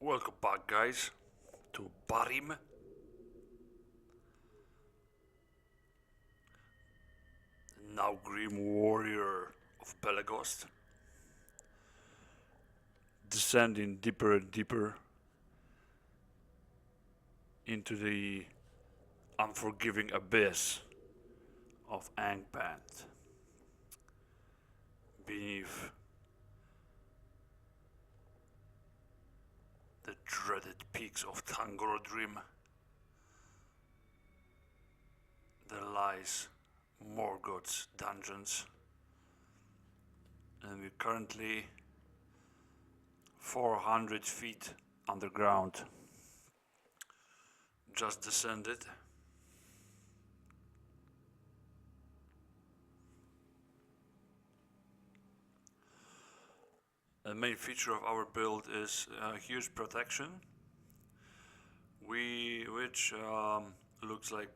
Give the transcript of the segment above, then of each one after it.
Welcome back, guys, to Barim. Naugrim warrior of Pelagost. Descending deeper and deeper into the unforgiving abyss of Angband. Beneath the dreaded peaks of Tangorodrim, there lies Morgoth's dungeons, and we're currently 400 feet underground. Just descended. The main feature of our build is huge protection, which looks like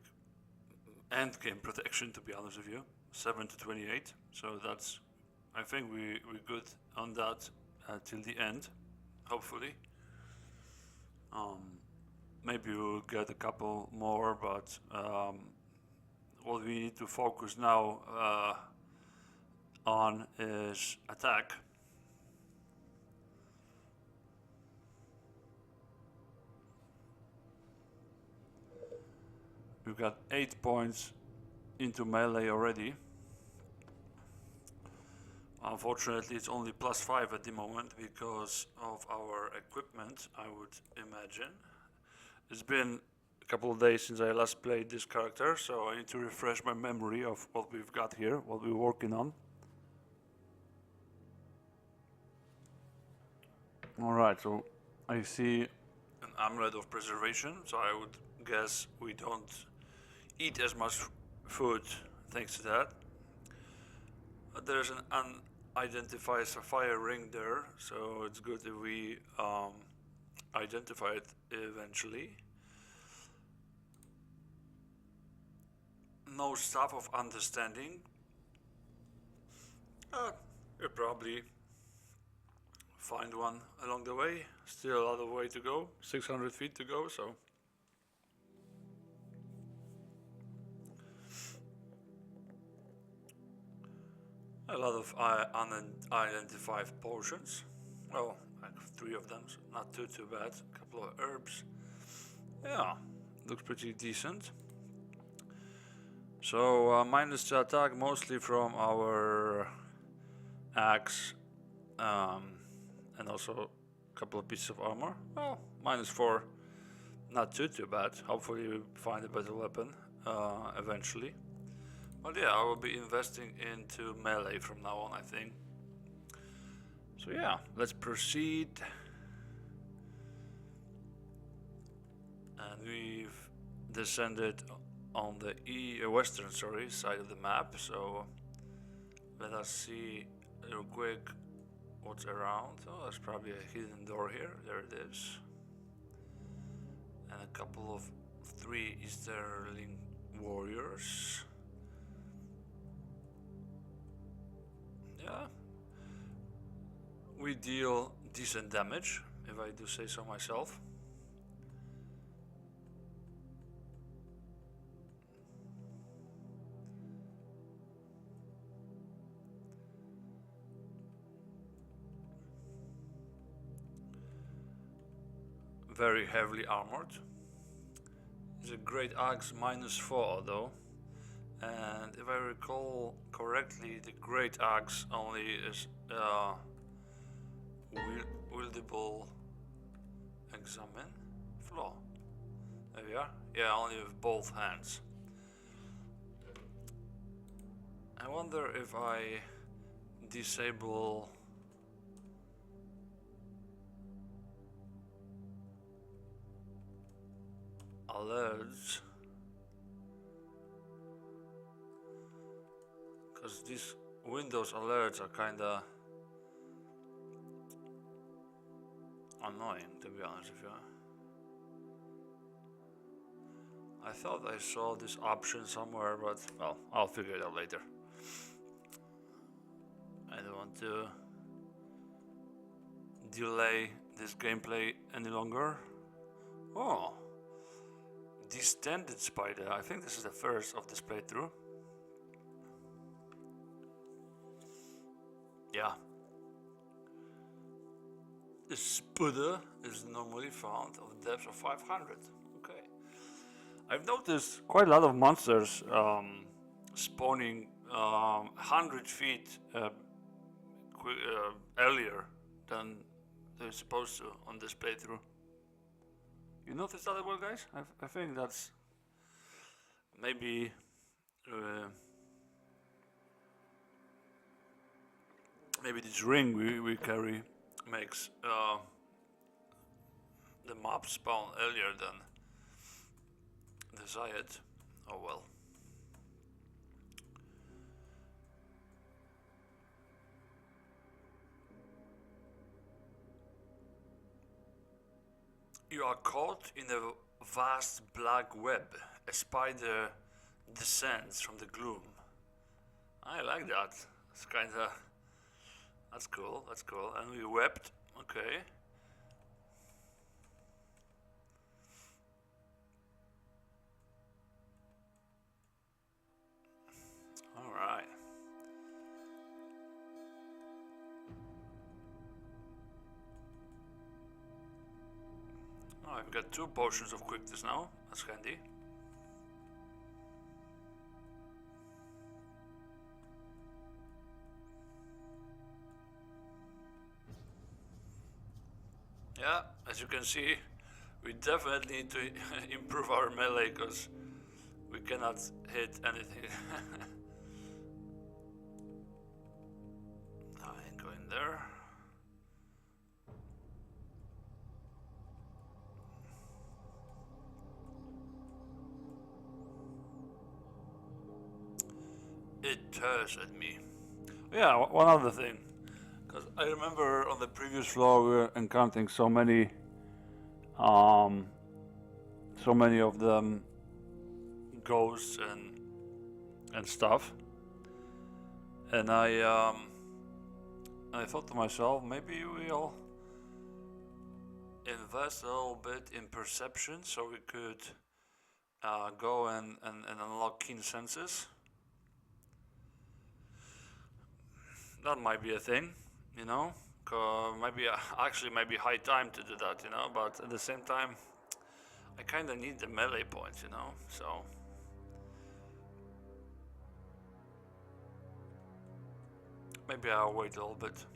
endgame protection, to be honest with you, 7 to 28. So that's, I think we're good on that till the end, hopefully. Maybe we'll get a couple more, but what we need to focus now on is attack. We've got 8 points into melee already. Unfortunately, it's only +5 at the moment because of our equipment, I would imagine. It's been a couple of days since I last played this character, so I need to refresh my memory of what we've got here, what we're working on. Alright, so I see an amulet of preservation, so I would guess we don't eat as much food thanks to that. There's an unidentified sapphire ring there, so it's good if we identify it eventually. No staff of understanding. We'll probably find one along the way. Still a lot of way to go, 600 feet to go, so. A lot of unidentified potions. Oh, like 3 of them, so not too bad. A couple of herbs. Yeah, looks pretty decent. So minus to attack mostly from our axe, and also a couple of pieces of armor. Well, -4, not too bad. Hopefully we find a better weapon eventually. But yeah, I will be investing into melee from now on, I think. So yeah, let's proceed. And we've descended on the western side of the map, so let us see real quick what's around. Oh, there's probably a hidden door here. There it is. And a couple of 3 Easterling warriors. Yeah, we deal decent damage, if I do say so myself. Very heavily armored. It's a great axe -4 though. And if I recall correctly, the great axe only is wieldable. Examine flaw. There we are. Yeah, only with both hands. I wonder if I disable alerts. Because these Windows alerts are kinda annoying, to be honest with you. I thought I saw this option somewhere, but well, I'll figure it out later. I don't want to delay this gameplay any longer. Oh, distended spider. I think this is the first of this playthrough. Yeah. The spider is normally found of a depth of 500. Okay. I've noticed quite a lot of monsters spawning 100 feet earlier than they're supposed to on this playthrough. You noticed that as well, guys? I think that's maybe maybe this ring we carry makes the mob spawn earlier than desired. Oh well. You are caught in a vast black web. A spider descends from the gloom. I like that. It's kinda... That's cool, that's cool. And we webbed. Okay. Alright. Oh, I've got 2 potions of quickness now. That's handy. Yeah, as you can see, we definitely need to improve our melee because we cannot hit anything. I ain't going there. It tears at me. Yeah, one other thing. Because I remember on the previous floor we were encountering so many of them ghosts and stuff. And I thought to myself, maybe we'll invest a little bit in perception so we could go and unlock keen senses. That might be a thing, you know. Maybe actually might be high time to do that, you know. But at the same time, I kind of need the melee points, you know. So maybe I'll wait a little bit.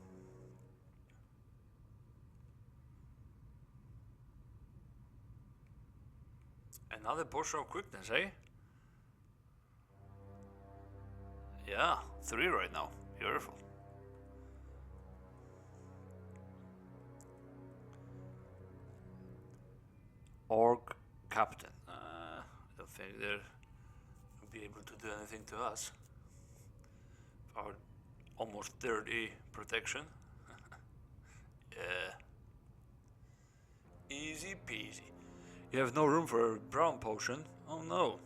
Another potion of quickness, eh? Yeah, 3 right now. Beautiful. Orc Captain. I don't think they'll be able to do anything to us. Our almost 30 protection. Yeah. Easy peasy. You have no room for a brown potion. Oh no.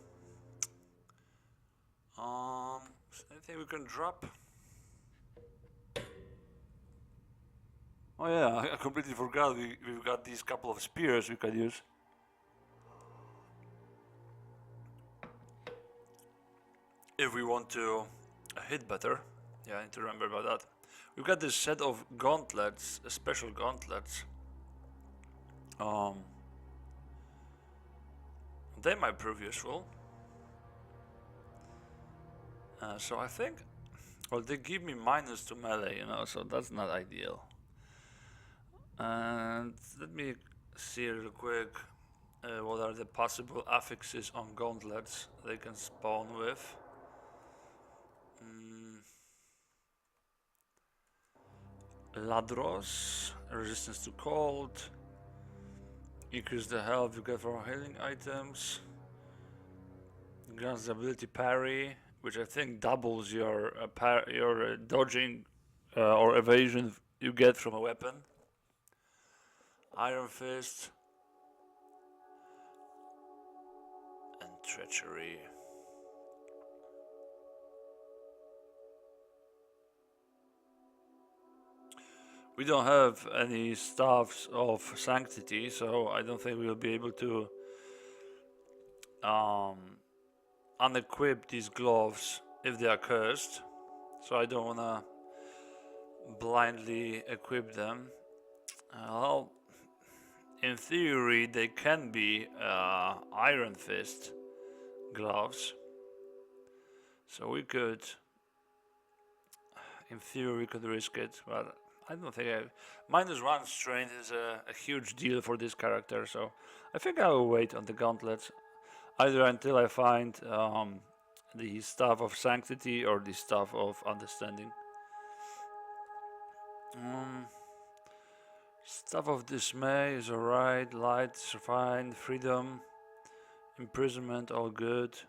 Anything we can drop? Oh yeah, I completely forgot we've got these couple of spears we could use. If we want to hit better. Yeah, I need to remember about that. We've got this set of gauntlets, special gauntlets. They might prove useful. So I think, well, they give me minus to melee, you know, so that's not ideal. And let me see real quick what are the possible affixes on gauntlets they can spawn with. Ladros, resistance to cold, increase the health you get from healing items, grants the ability parry, which I think doubles your dodging or evasion you get from a weapon. Iron Fist and Treachery. we don't have any staffs of sanctity, so I don't think we'll be able to unequip these gloves if they are cursed. So I don't wanna blindly equip them. Well, in theory, they can be Iron Fist gloves. So we could, in theory, we could risk it, but I don't think -1 strength is a huge deal for this character, so I think I will wait on the gauntlets, either until I find the Staff of Sanctity or the Staff of Understanding. Staff of Dismay is alright, Light is fine, Freedom, Imprisonment, all good.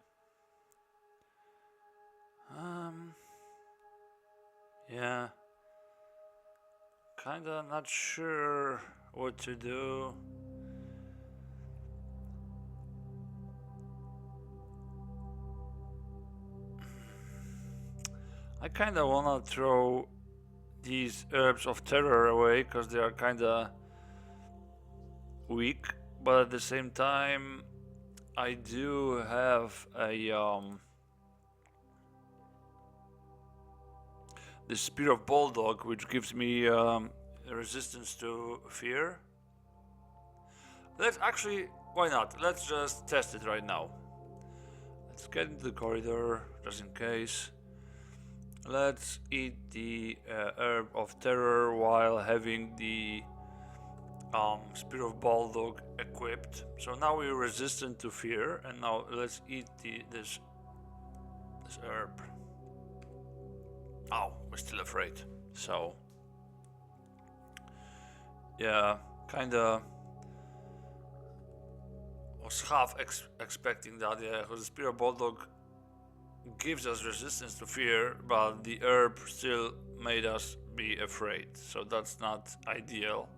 Yeah. Kinda not sure what to do. I kinda wanna throw these Herbs of Terror away because they are kinda weak, but at the same time I do have a the Spear of Bulldog, which gives me resistance to fear. Let's actually, why not? Let's just test it right now. Let's get into the corridor, just in case. Let's eat the Herb of Terror while having the Spear of Bulldog equipped. So now we're resistant to fear, and now let's eat this herb. Oh, we're still afraid. So yeah, kinda was half expecting that. Yeah, because the Spear of Bulldog gives us resistance to fear, but the herb still made us be afraid. So that's not ideal,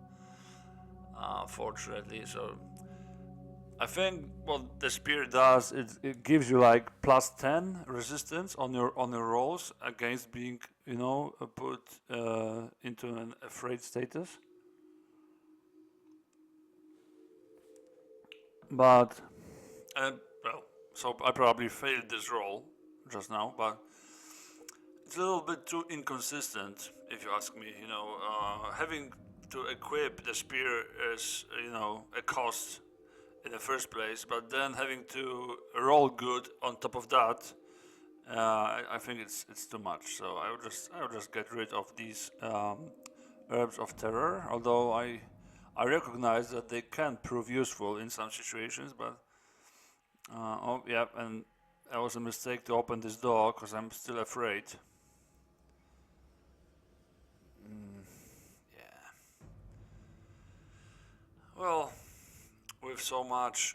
fortunately. So I think what the spear does, it gives you like +10 resistance on your rolls against being, you know, put into an afraid status. But well, so I probably failed this roll just now, but it's a little bit too inconsistent, if you ask me. You know, having to equip the spear is, you know, a cost in the first place, but then having to roll good on top of that, I think it's too much. So I would just get rid of these Herbs of Terror. Although I recognize that they can prove useful in some situations, but oh yeah, and that was a mistake to open this door because I'm still afraid. Yeah. Well, with so much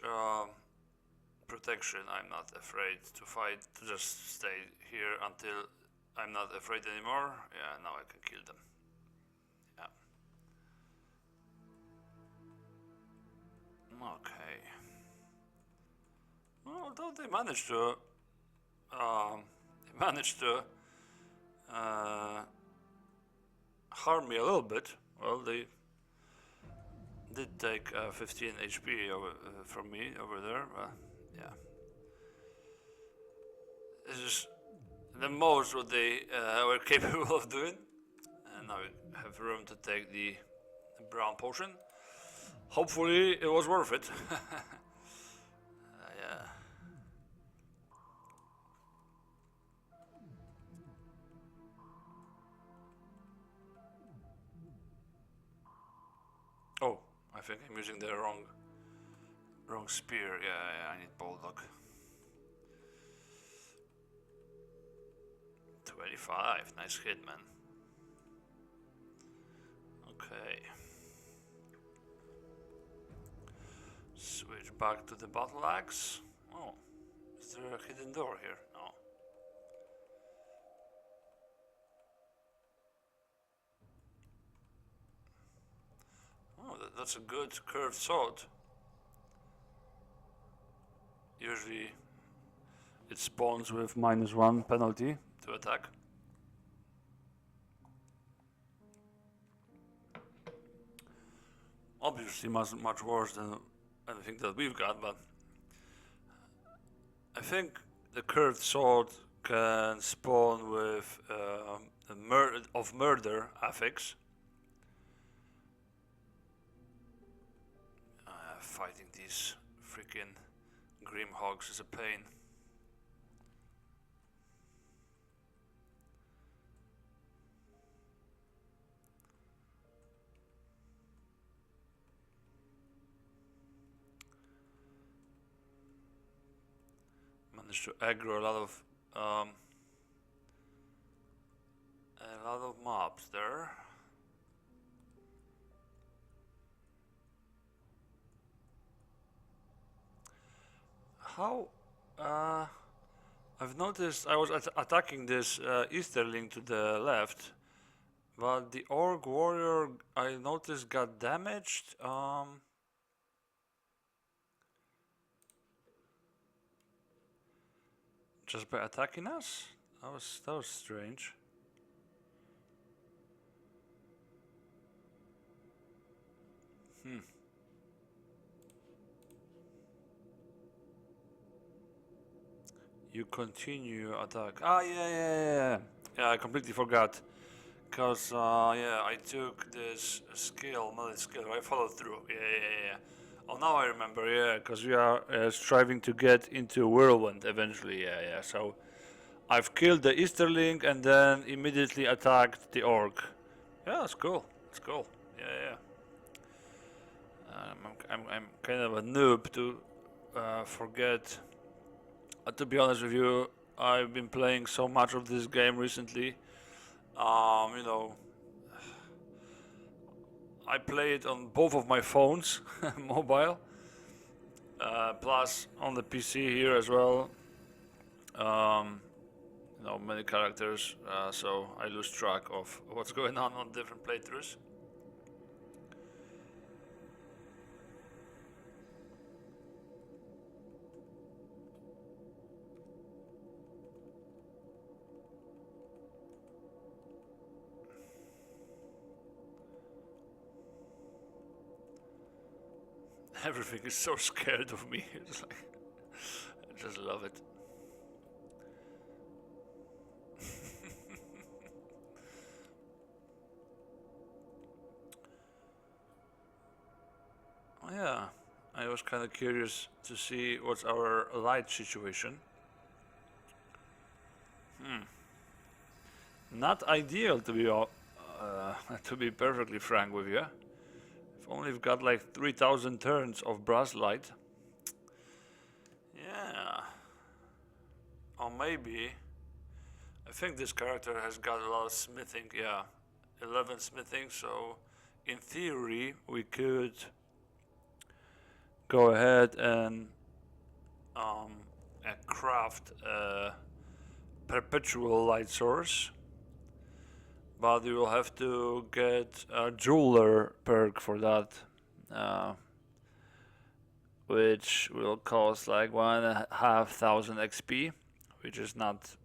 protection, I'm not afraid to fight, to just stay here until I'm not afraid anymore. Yeah, now I can kill them. Yeah. Okay. Well, although they managed to harm me a little bit. Well, they did take 15 HP from me over there, but yeah. This is the most what they were capable of doing. And now we have room to take the brown potion. Hopefully it was worth it. Yeah. Oh, I think I'm using the wrong spear. Yeah, I need Bulldog. 25, nice hit, man. Okay. Switch back to the battle axe. Oh, is there a hidden door here? No. Oh, that's a good curved sword. Usually it spawns with -1 penalty to attack. obviously much worse than anything that we've got, but I think the curved sword can spawn with of murder affix. Fighting these freaking Grim hogs is a pain. Managed to aggro a lot of mobs there. How? I've noticed I was attacking this Easterling to the left, but the Orc Warrior I noticed got damaged. Just by attacking us? That was strange. You continue attack. Ah, yeah. Yeah, I completely forgot. Cause yeah, I took this skill, melee skill. I followed through. Yeah. Oh, now I remember. Yeah, cause we are striving to get into Whirlwind eventually. Yeah. So I've killed the Easterling and then immediately attacked the Orc. Yeah, that's cool. It's cool. Yeah. I'm kind of a noob to forget. To be honest with you, I've been playing so much of this game recently. You know, I play it on both of my phones, mobile, plus on the PC here as well. You know, many characters, so I lose track of what's going on different playthroughs. Everything is so scared of me. It's like, I just love it. Yeah, I was kind of curious to see what's our light situation. Not ideal to be to be perfectly frank with you. If only we've got like 3,000 turns of brass light. Yeah. Or maybe I think this character has got a lot of smithing. Yeah, 11 smithing. So in theory we could go ahead and craft a perpetual light source, but you will have to get a jeweler perk for that, which will cost like 1,500 XP, which is not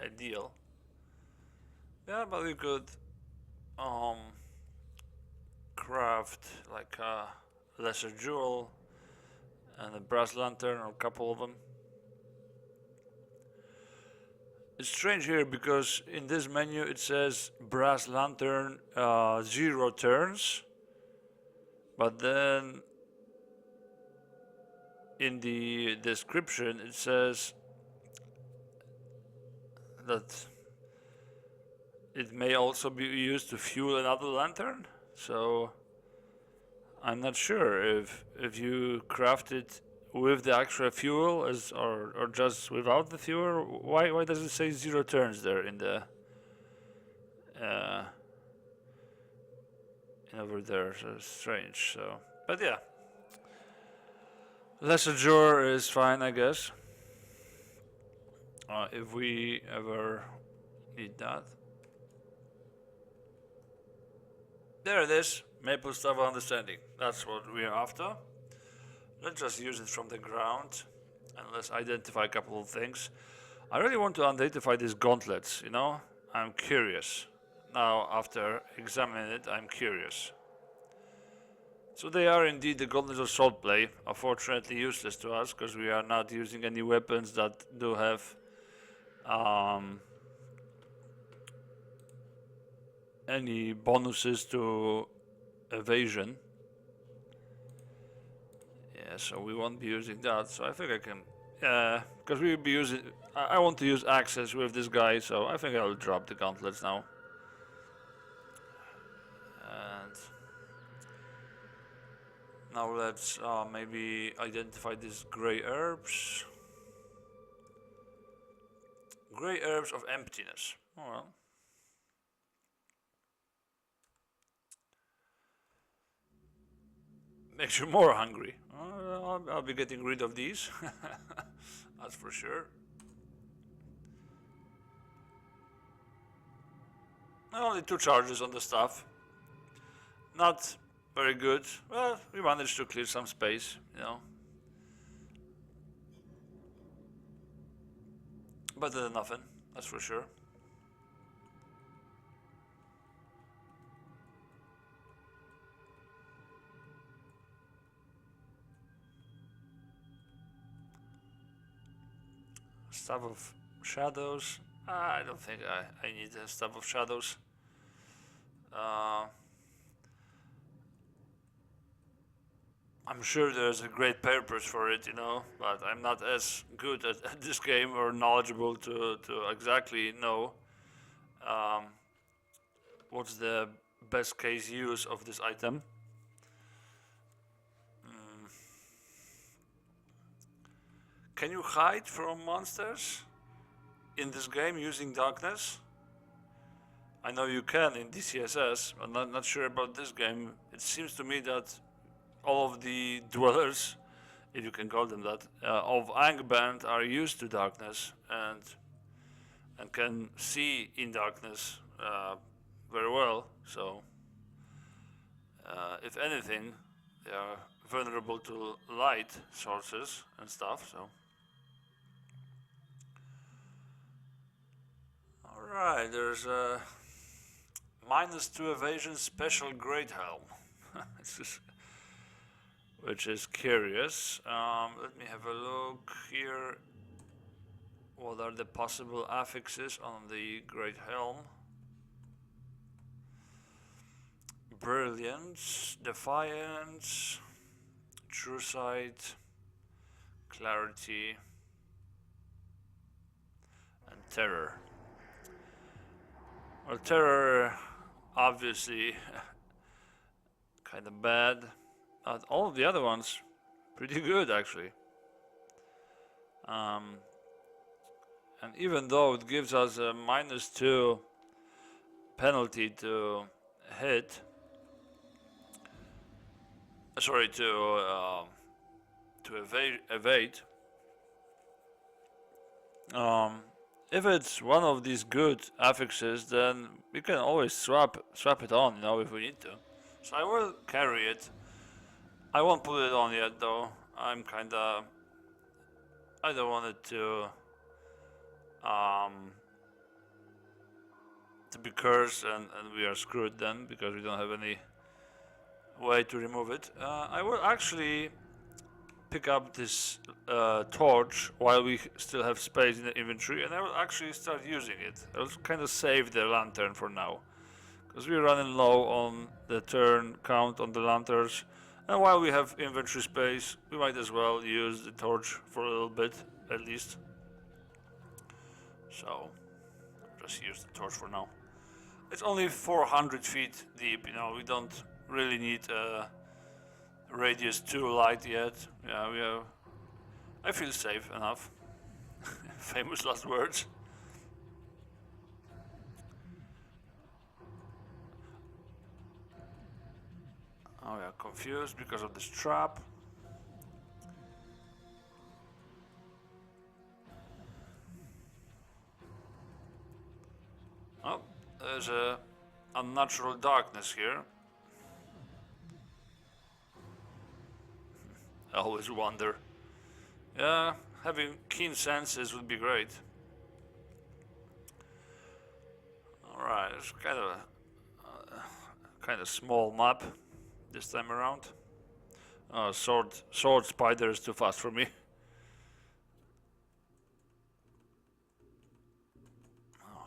ideal. Yeah, but we could craft like a lesser jewel and a brass lantern or a couple of them. It's strange here because in this menu it says brass lantern 0 turns, but then in the description it says that it may also be used to fuel another lantern. So I'm not sure if you craft it with the extra fuel or just without the fuel. Why does it say 0 turns there in the over there? So it's strange. So, but yeah, lesser jur is fine, I guess. If we ever need that. There it is. Maple Staff of Understanding. That's what we're after. Let's just use it from the ground and let's identify a couple of things. I really want to identify these gauntlets, you know? I'm curious. Now, after examining it, I'm curious. So they are indeed the Gauntlet of Sword play, unfortunately useless to us because we are not using any weapons that do have any bonuses to evasion. Yeah, so we won't be using that, so I think I can, because we will be using, I want to use axes with this guy, so I think I'll drop the gauntlets now. And now let's maybe identify these grey herbs. Grey herbs of emptiness. Oh well. Makes you more hungry. I'll be getting rid of these. That's for sure. Only 2 charges on the stuff. Not very good. Well, we managed to clear some space, you know. Better than nothing, that's for sure. Staff of Shadows. I don't think I need a Staff of Shadows. I'm sure there's a great purpose for it, you know, but I'm not as good at this game or knowledgeable to exactly know what's the best case use of this item. Can you hide from monsters in this game using darkness? I know you can in DCSS, but not sure about this game. It seems to me that all of the dwellers, if you can call them that, of Angband are used to darkness and can see in darkness very well. So, if anything, they are vulnerable to light sources and stuff. So, all right, there's a -2 evasion special great helm. Which is curious. Let me have a look here. What are the possible affixes on the Great Helm? Brilliance, Defiance, True Sight, Clarity, and Terror. Well, Terror, obviously, kind of bad. All of the other ones, pretty good actually. And even though it gives us a -2 penalty to hit, sorry, to evade. If it's one of these good affixes, then we can always swap it on, you know, if we need to. So I will carry it. I won't put it on yet, though. I'm kinda. I don't want it to be cursed and we are screwed then because we don't have any way to remove it. I will actually pick up this torch while we still have space in the inventory, and I will actually start using it. I will kind of save the lantern for now because we're running low on the turn count on the lanterns, and while we have inventory space we might as well use the torch for a little bit at least. So just use the torch for now. It's only 400 feet deep, you know, we don't really need a radius 2 light yet. Yeah, we have. I feel safe enough. Famous last words. Oh, we are confused because of this trap. Oh, there's a unnatural darkness here. I always wonder. Yeah, having keen senses would be great. Alright, it's kind of a small map this time around. Sword spider is too fast for me.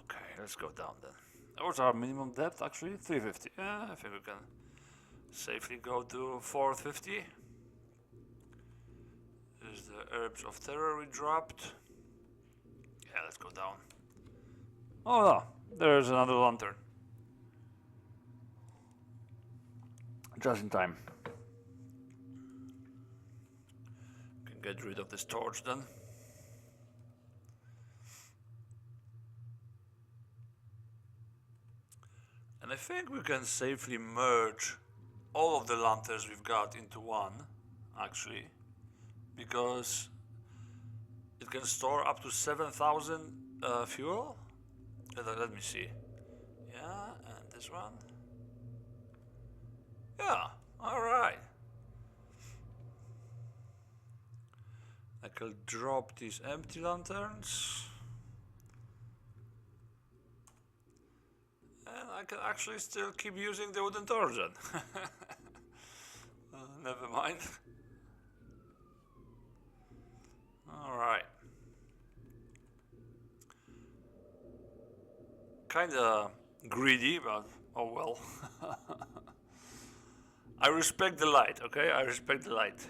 Okay, let's go down then. What's our minimum depth actually? 350. Yeah, I think we can safely go to 450. There's the herbs of terror we dropped. Yeah, let's go down. Oh no, there's another lantern. Just in time. Can get rid of this torch then. And I think we can safely merge all of the lanterns we've got into one, actually, because it can store up to 7,000 fuel. Let me see. Yeah, and this one. Yeah, alright. I can drop these empty lanterns. And I can actually still keep using the wooden torch then. Never mind. Alright. Kinda greedy, but oh well. I respect the light, okay? I respect the light.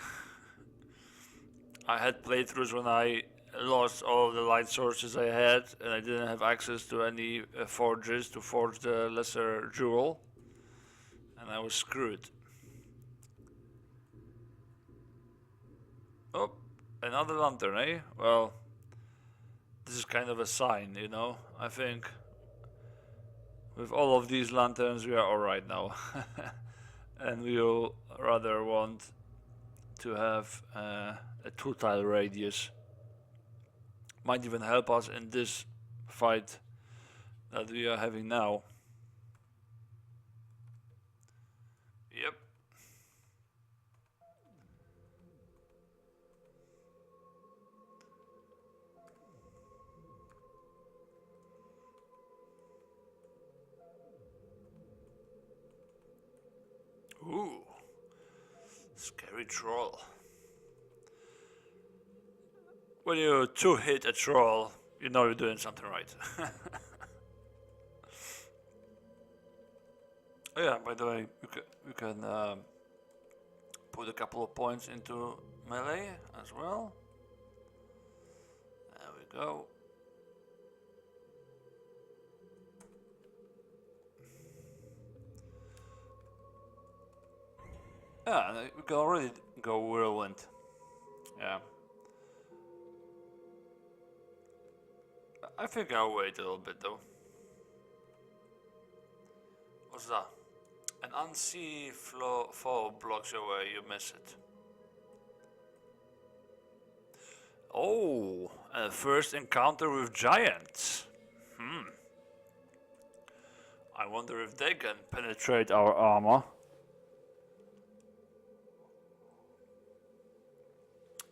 I had playthroughs when I lost all of the light sources I had and I didn't have access to any forges to forge the lesser jewel. And I was screwed. Oh, another lantern, eh? Well, this is kind of a sign, you know? I think with all of these lanterns we are alright now. And we'll rather want to have a 2-tile radius. Might even help us in this fight that we are having now. Yep. Ooh. Scary troll. When you 2-hit a troll, you know you're doing something right. Oh yeah, by the way, you can put a couple of points into melee as well. There we go. Yeah, we can already go whirlwind. Yeah. I think I'll wait a little bit though. What's that? An unseen foe blocks your way, you miss it. Oh, a first encounter with giants. I wonder if they can penetrate our armor.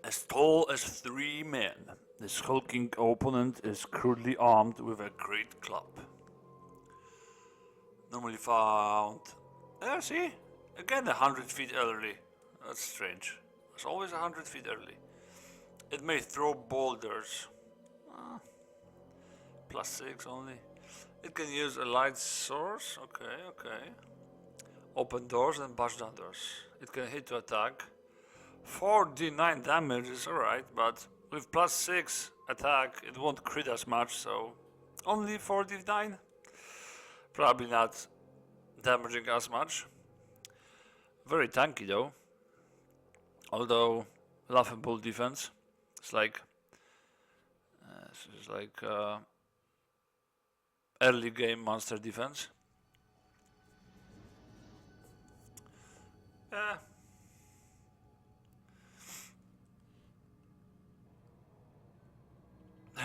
As tall as 3 men, this hulking opponent is crudely armed with a great club. Normally found... Yeah, see? Again 100 feet early. That's strange. It's always 100 feet early. It may throw boulders. +6 only. It can use a light source. Okay. Open doors and bash down doors. It can hit to attack. 4d9 damage is alright, but with +6 attack it won't crit as much, so only 4d9. Probably not damaging as much. Very tanky though. Although laughable defense. It's like early game monster defense. Yeah.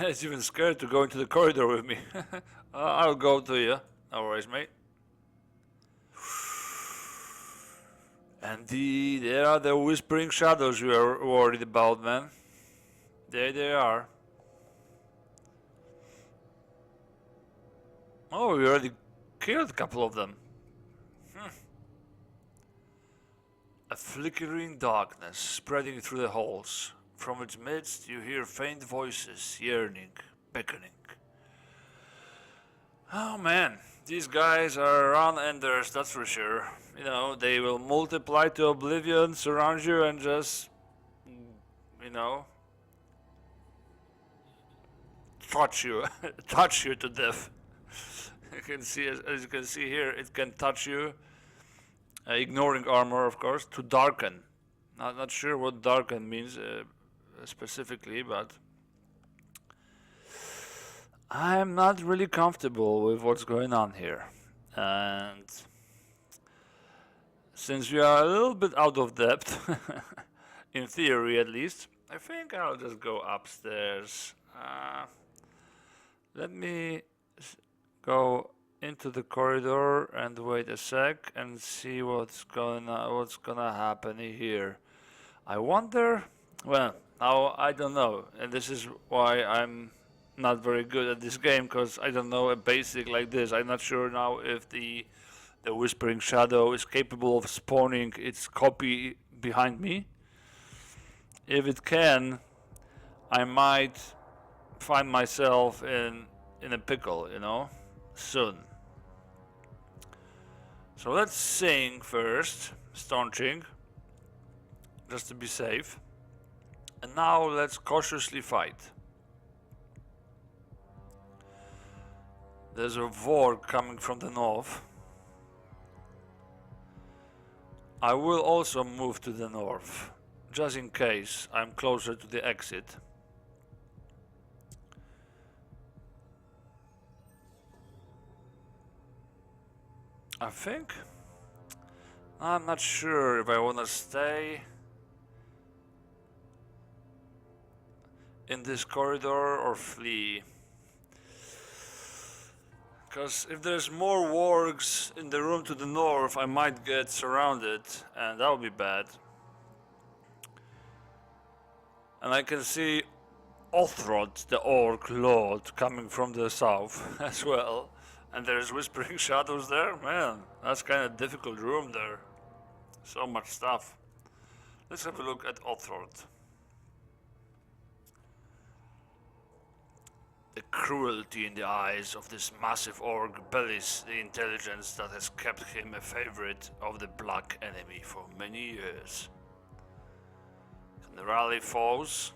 It's even scared to go into the corridor with me. I'll go to you. No worries, mate. And there are the whispering shadows we are worried about, man. There they are. Oh, we already killed a couple of them. A flickering darkness spreading through the halls. From its midst you hear faint voices, yearning, beckoning. Oh man, these guys are on-enders, that's for sure. You know, they will multiply to oblivion, surround you and just, you know, touch you, touch you to death. You can see, as you can see here, it can touch you, ignoring armor, of course, to darken. Not sure what darken means specifically, but I'm not really comfortable with what's going on here. And since we are a little bit out of depth, in theory at least, I think I'll just go upstairs. Let me go into the corridor and wait a sec and see what's gonna happen here. I wonder. Well, now I don't know, and this is why I'm not very good at this game, because I don't know a basic like this. I'm not sure now if the Whispering Shadow is capable of spawning its copy behind me. If it can, I might find myself in a pickle, you know, soon. So let's sing first, staunching, just to be safe. And now let's cautiously fight. There's a Vorg coming from the north. I will also move to the north, just in case I'm closer to the exit. I think I'm not sure if I want to stay in this corridor or flee. Because if there's more wargs in the room to the north, I might get surrounded, and that would be bad. And I can see Othrod, the Orc Lord, coming from the south as well. And there's Whispering Shadows there? Man, that's kind of difficult room there. So much stuff. Let's have a look at Othrod. The cruelty in the eyes of this massive orc belies the intelligence that has kept him a favorite of the Black Enemy for many years. Can rally foes?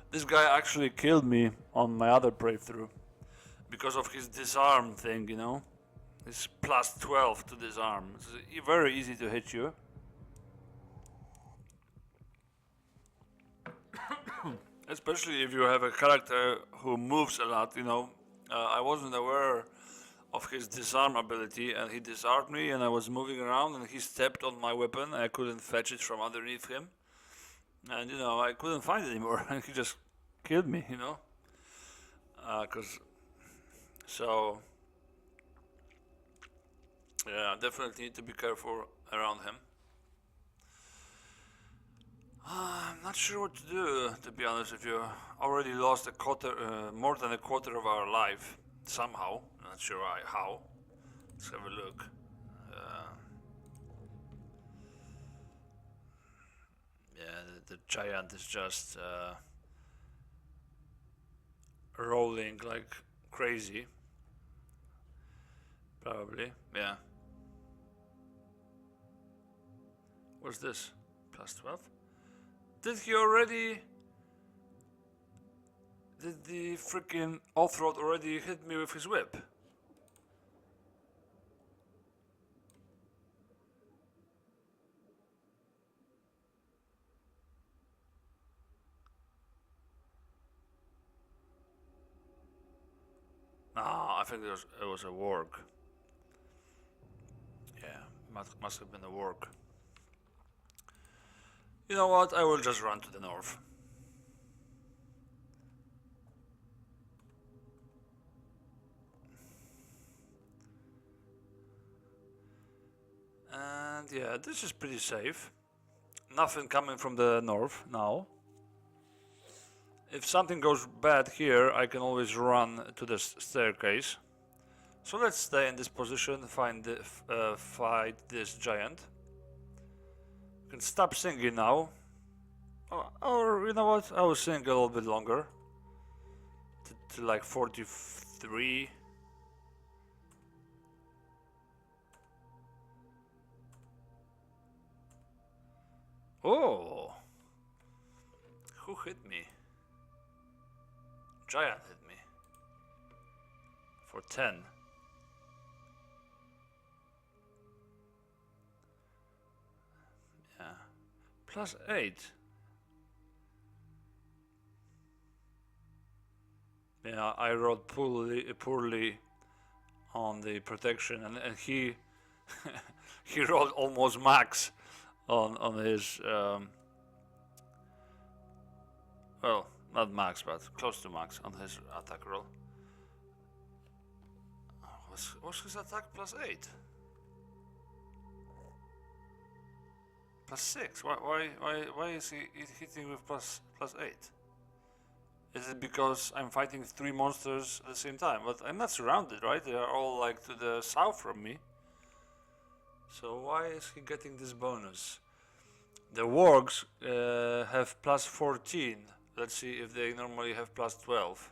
This guy actually killed me on my other playthrough because of his disarm thing, you know? It's plus 12 to disarm. It's very easy to hit you. Especially if you have a character who moves a lot, you know. I wasn't aware of his disarm ability, and he disarmed me, and I was moving around, and he stepped on my weapon, and I couldn't fetch it from underneath him. And, you know, I couldn't find it anymore, and he just killed me, you know. So, yeah, definitely need to be careful around him. I'm not sure what to do, to be honest with you. Already lost a quarter, more than a quarter of our life, somehow. Not sure how. Let's have a look. Yeah, the giant is just rolling like crazy. Probably, yeah. What's this? Plus 12? Did he already... Did the freaking Othrod already hit me with his whip? No, I think it was a warg. Yeah, must have been a warg. You know what? I will just run to the north. And yeah, this is pretty safe. Nothing coming from the north now. If something goes bad here, I can always run to the staircase. So let's stay in this position, fight this giant. I can stop singing now. Or you know what? I will sing a little bit longer. To like 43. Oh! Who hit me? Giant hit me. For 10. Yeah. Plus 8. Yeah, I rolled poorly on the protection, and he he rolled almost max on his well, not max, but close to max on his attack roll. Was his attack plus 8? Plus 6? Why is he hitting with plus 8? Is it because I'm fighting 3 monsters at the same time? But I'm not surrounded, right? They are all like to the south from me. So why is he getting this bonus? The wargs have plus 14. Let's see if they normally have plus 12.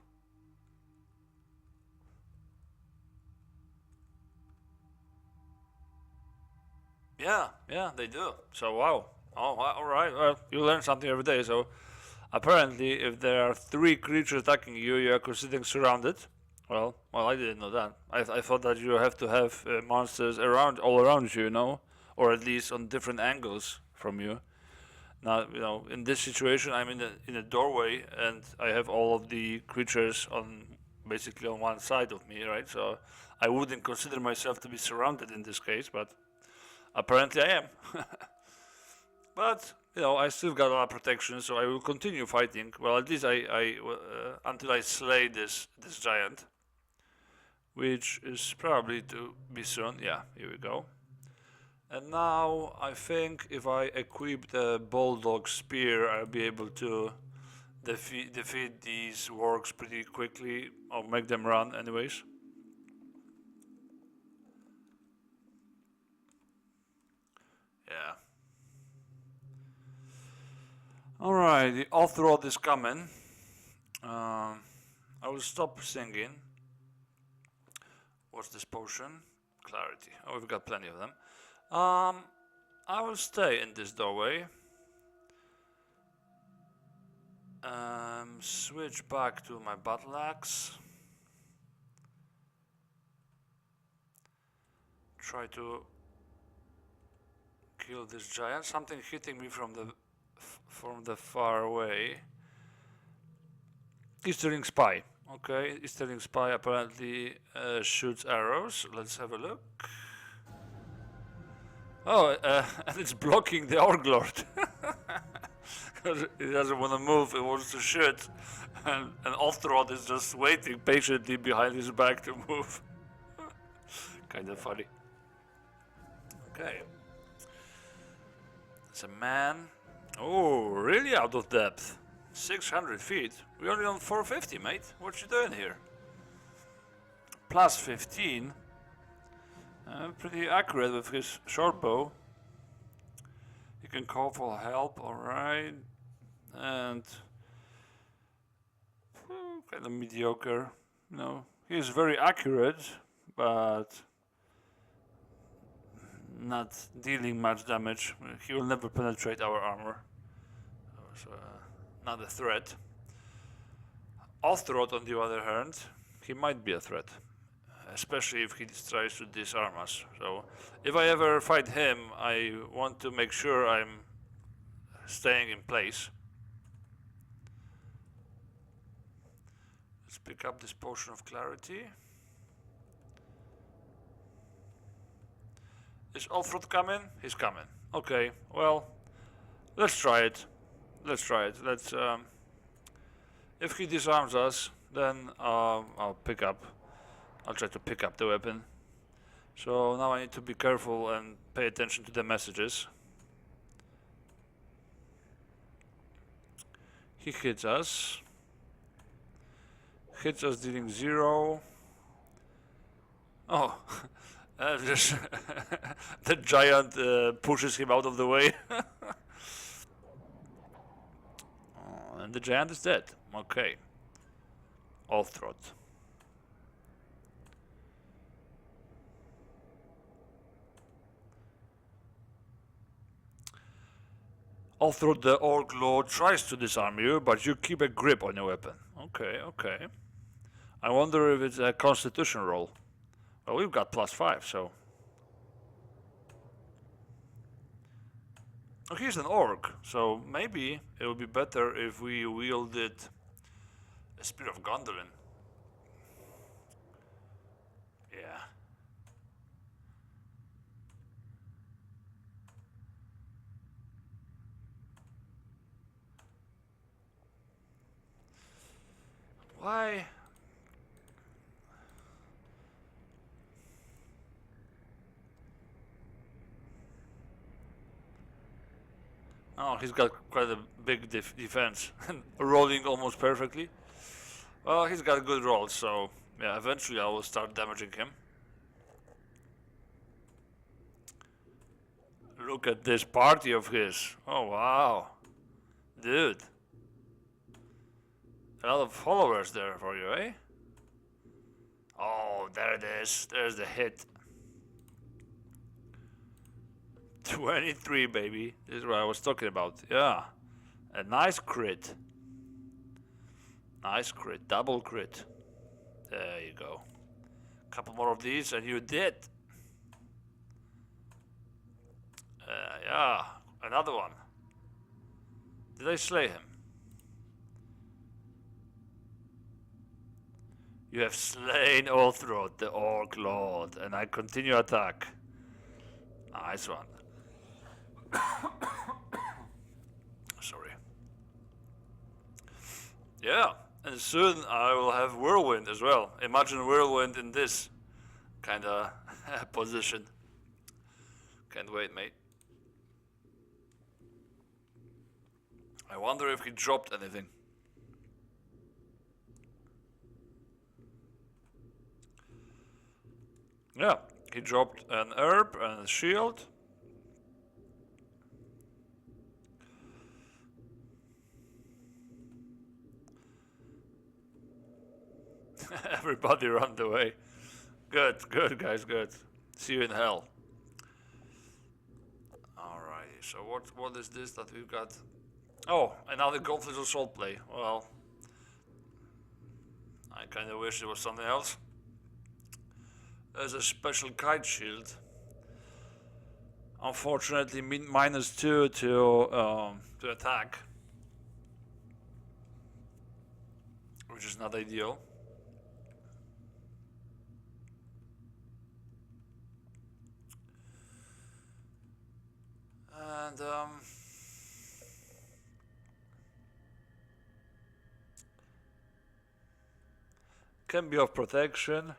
Yeah, they do. So wow. Oh, alright. Well, you learn something every day. So apparently, if there are 3 creatures attacking you, you are considered surrounded. Well, I didn't know that. I thought that you have to have monsters all around you, you know, or at least on different angles from you. Now, you know, in this situation, I'm in a doorway, and I have all of the creatures basically on one side of me, right? So I wouldn't consider myself to be surrounded in this case, but apparently I am. But you know, I still got a lot of protection, so I will continue fighting. Well, at least until I slay this giant, which is probably to be soon. Yeah, here we go. And now I think if I equip the bulldog spear, I'll be able to defeat these wargs pretty quickly, or make them run, anyways. Yeah. Alright, the off-road is coming. I will stop singing. What's this potion? Clarity. Oh, we've got plenty of them. I will stay in this doorway. Switch back to my battle axe. Try to kill this giant. Something hitting me from the far away. Eastering Spy. Okay, Eastering Spy apparently shoots arrows. Let's have a look. Oh, and it's blocking the Orc Lord. Because it doesn't want to move, it wants to shoot. And Off-Rod is just waiting patiently behind his back to move. Kind of funny. Okay. It's a man. Oh, really out of depth. 600 feet. We're only on 450, mate. What you doing here? Plus 15. Pretty accurate with his short bow. He can call for help, alright. And kind of mediocre. No, he is very accurate, but not dealing much damage. He will never penetrate our armor. So, not a threat. Off-Throat, on the other hand, he might be a threat. Especially if he tries to disarm us. So, if I ever fight him, I want to make sure I'm staying in place. Let's pick up this potion of clarity. Is Alfred coming? He's coming. Okay, well, let's try it. Let's try it. Let's. If he disarms us, then I'll try to pick up the weapon. So now I need to be careful and pay attention to the messages. He hits us. Hits us dealing 0. Oh, the giant pushes him out of the way. the giant is dead. Okay. Oathroot. Oathroot, the Orc Lord, tries to disarm you, but you keep a grip on your weapon. Okay, okay. I wonder if it's a constitution roll. Well, we've got +5, so... Oh, he's an orc, so maybe it would be better if we wielded a Spear of Gondolin. Yeah. Why? Oh, he's got quite a big defense. Rolling almost perfectly. Well, he's got good rolls, so yeah, eventually I will start damaging him. Look at this party of his. Oh, wow. Dude. A lot of followers there for you, eh? Oh, there it is. There's the hit. 23, baby. This is what I was talking about. Yeah. A nice crit. Nice crit. Double crit. There you go. Couple more of these and you did. Yeah. Another one. Did I slay him? You have slain Oathroot, the Orc Lord, and I continue attack. Nice one. Sorry. Yeah, and soon I will have Whirlwind as well. Imagine Whirlwind in this kind of position. Can't wait, mate. I wonder if he dropped anything. Yeah, he dropped an herb and a shield. Everybody run away. Good, good, guys, good. See you in hell. Alrighty, so what is this that we've got? Oh, another Godless Assault play. Well, I kind of wish it was something else. There's a special kite shield. Unfortunately, -2 to attack, which is not ideal. And can be of protection.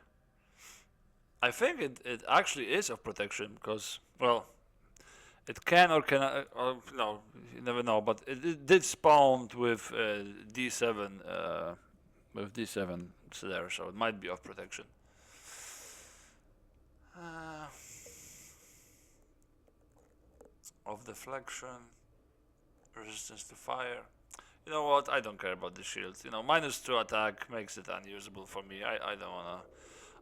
I think it actually is of protection because, well, it can or cannot, no, you never know, but it did spawn with D7, there, so it might be of protection. Of deflection, resistance to fire. You know what? I don't care about the shield. You know, -2 attack makes it unusable for me. I don't wanna.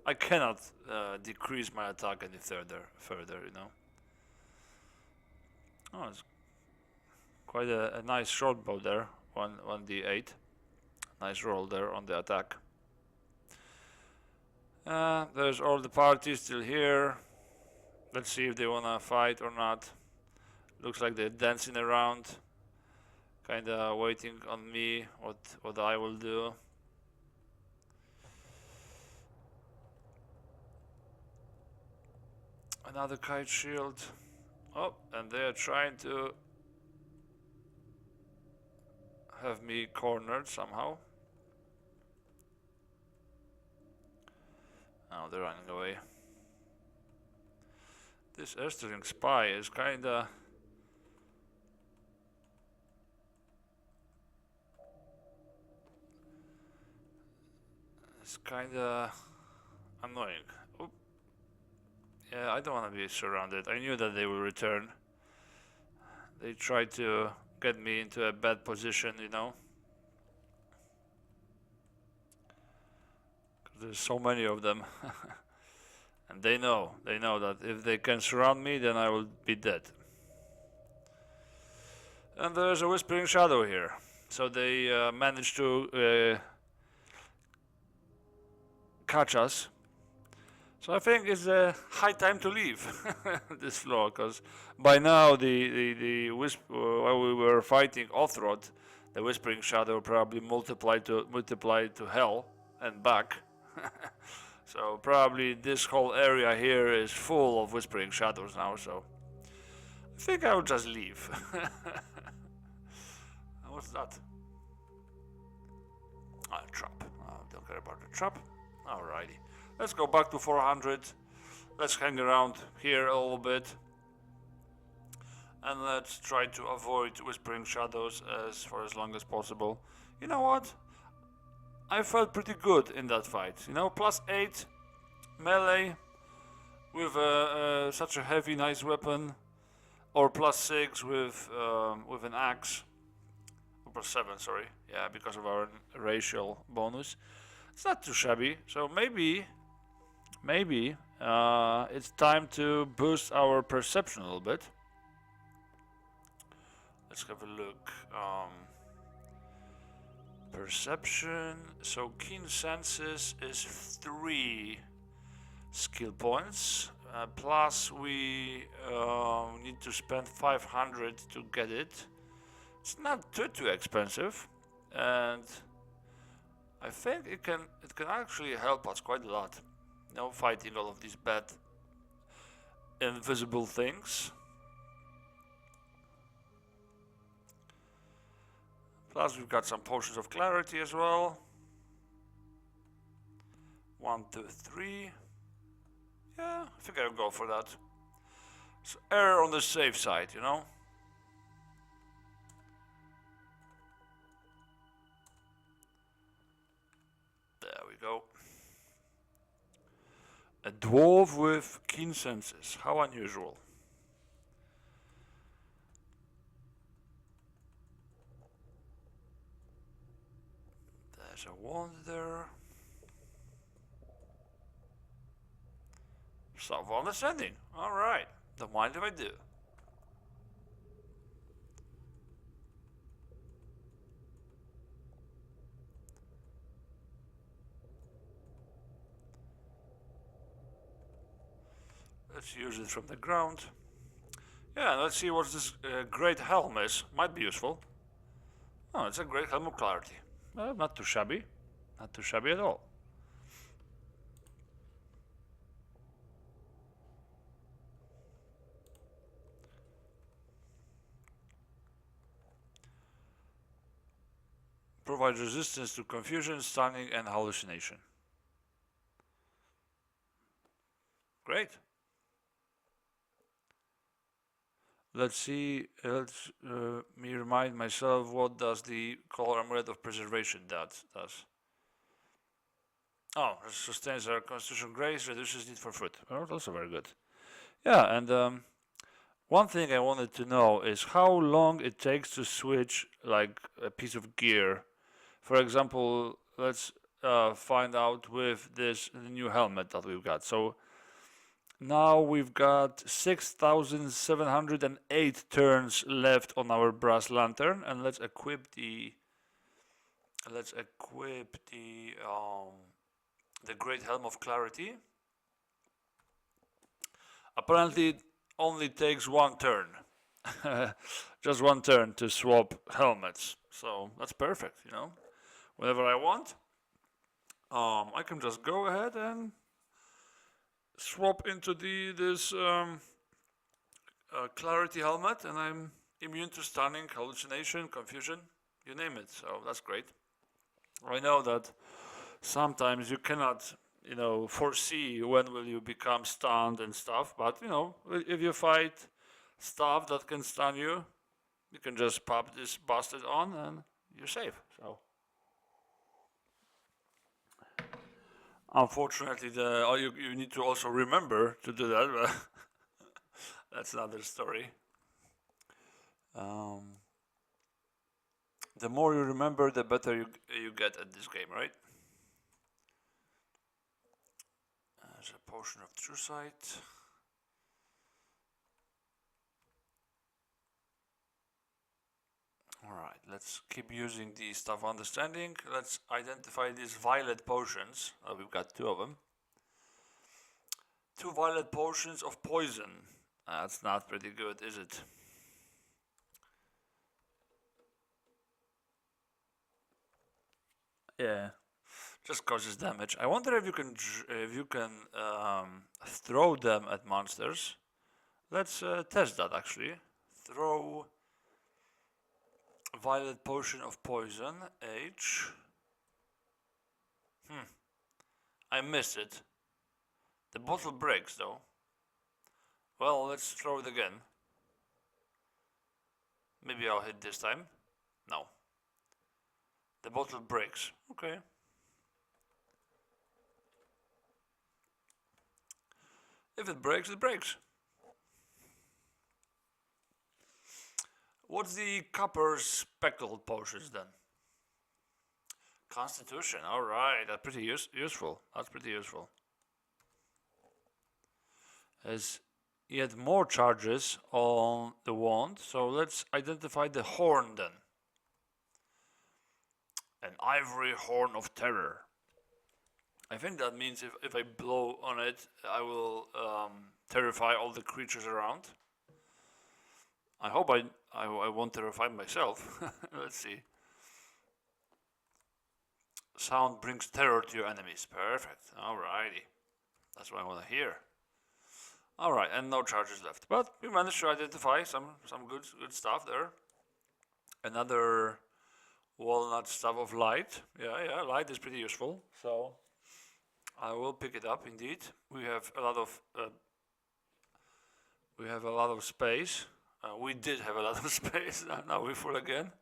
I cannot decrease my attack any further. You know. Oh, it's quite a nice short bow there. 1d8. Nice roll there on the attack. There's all the parties still here. Let's see if they wanna fight or not. Looks like they're dancing around, kinda waiting on me, what I will do. Another kite shield. Oh, and they are trying to have me cornered somehow. Oh, they're running away. This Esterling spy is kinda... It's kinda annoying. Oop. Yeah, I don't want to be surrounded. I knew that they will return. They tried to get me into a bad position, you know. there's so many of them. And they know that if they can surround me, then I will be dead. And there's a Whispering Shadow here. So they managed to catch us. So I think it's a high time to leave this floor, because by now while we were fighting Othroth, the Whispering Shadow probably multiplied to hell and back. So probably this whole area here is full of Whispering Shadows now, so I think I will just leave. What's that? A trap. Oh, don't care about the trap. Alrighty. Let's go back to 400. Let's hang around here a little bit. And let's try to avoid Whispering Shadows for as long as possible. You know what? I felt pretty good in that fight. You know, +8 melee with such a heavy, nice weapon, or +6 with an axe, or +7, sorry. Yeah, because of our racial bonus. It's not too shabby. So maybe it's time to boost our perception a little bit. Let's have a look. Perception. So keen senses is 3 skill points. Plus we need to spend 500 to get it. It's not too expensive, and I think it can actually help us quite a lot. You know, fighting all of these bad invisible things. Plus we've got some potions of clarity as well. 1, 2, 3. Yeah, I think I'll go for that. So err on the safe side, you know. There we go. A dwarf with keen senses. How unusual. There's a wand there. Self understanding. Alright. Don't mind if I do. Let's use it from the ground. Yeah, let's see what this great helm is. Might be useful. Oh, it's a great helm of clarity. Not too shabby. Not too shabby at all. Provides resistance to confusion, stunning, and hallucination. Great. Let's see. Let's me remind myself, what does the color amulet of preservation does? Oh, sustains our constitution grace, reduces need for food. Oh, also very good. Yeah, and one thing I wanted to know is how long it takes to switch like a piece of gear. For example, let's find out with this new helmet that we've got. So now we've got 6,708 turns left on our brass lantern, and let's equip the Great Helm of Clarity. Apparently it only takes 1 turn. Just 1 turn to swap helmets. So that's perfect, you know. Whenever I want, I can just go ahead and swap into this clarity helmet, and I'm immune to stunning, hallucination, confusion, you name it. So that's great. I know that sometimes you cannot, you know, foresee when will you become stunned and stuff, but you know, if you fight stuff that can stun you, you can just pop this bastard on and you're safe. So unfortunately, you need to also remember to do that, but that's another story. The more you remember, the better you get at this game, right? There's a potion of true sight. Alright, let's keep using the stuff of understanding. Let's identify these violet potions. We've got 2 of them. 2 violet potions of poison. That's not pretty good, is it? Yeah, just causes damage. I wonder if you can throw them at monsters. Let's test that actually. Throw violet potion of poison. H. I missed it. The bottle breaks though. Well, let's throw it again. Maybe I'll hit this time. No. The bottle breaks. Okay. If it breaks, it breaks. What's the copper speckled potions then? Constitution. Alright, that's pretty useful. That's pretty useful. Has yet more charges on the wand, so let's identify the horn then. An ivory horn of terror. I think that means if I blow on it, I will terrify all the creatures around. I hope I won't terrify myself. Let's see. Sound brings terror to your enemies. Perfect. Alrighty. That's what I want to hear. Alright, and no charges left. But we managed to identify some good stuff there. Another walnut staff of light. Yeah, light is pretty useful. So I will pick it up indeed. We have a lot of space. We did have a lot of space. Now we're full again.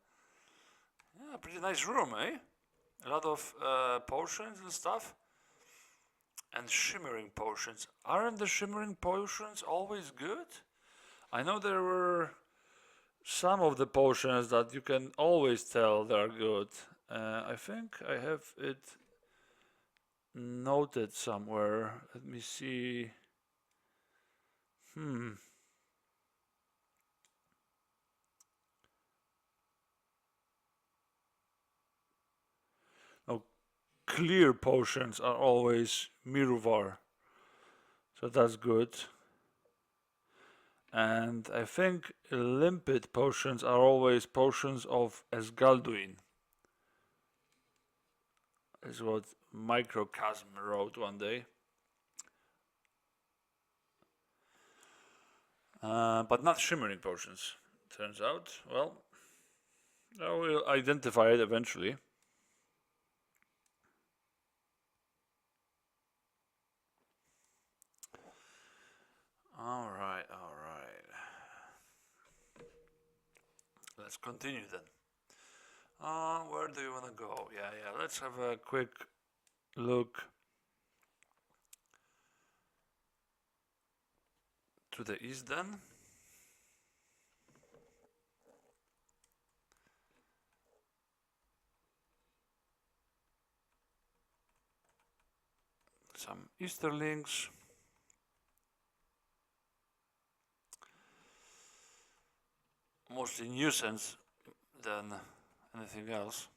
Yeah, pretty nice room, eh? A lot of potions and stuff. And shimmering potions. Aren't the shimmering potions always good? I know there were some of the potions that you can always tell they're good. I think I have it noted somewhere. Let me see. Oh, clear potions are always Miruvar. So that's good. And I think limpid potions are always potions of Esgalduin. Is what Microcosm wrote one day. But not shimmering potions, turns out. Well, I will identify it eventually. Alright. Let's continue then. Where do you want to go? Yeah, let's have a quick look to the east then. Some Easterlings. Mostly nuisance than anything else.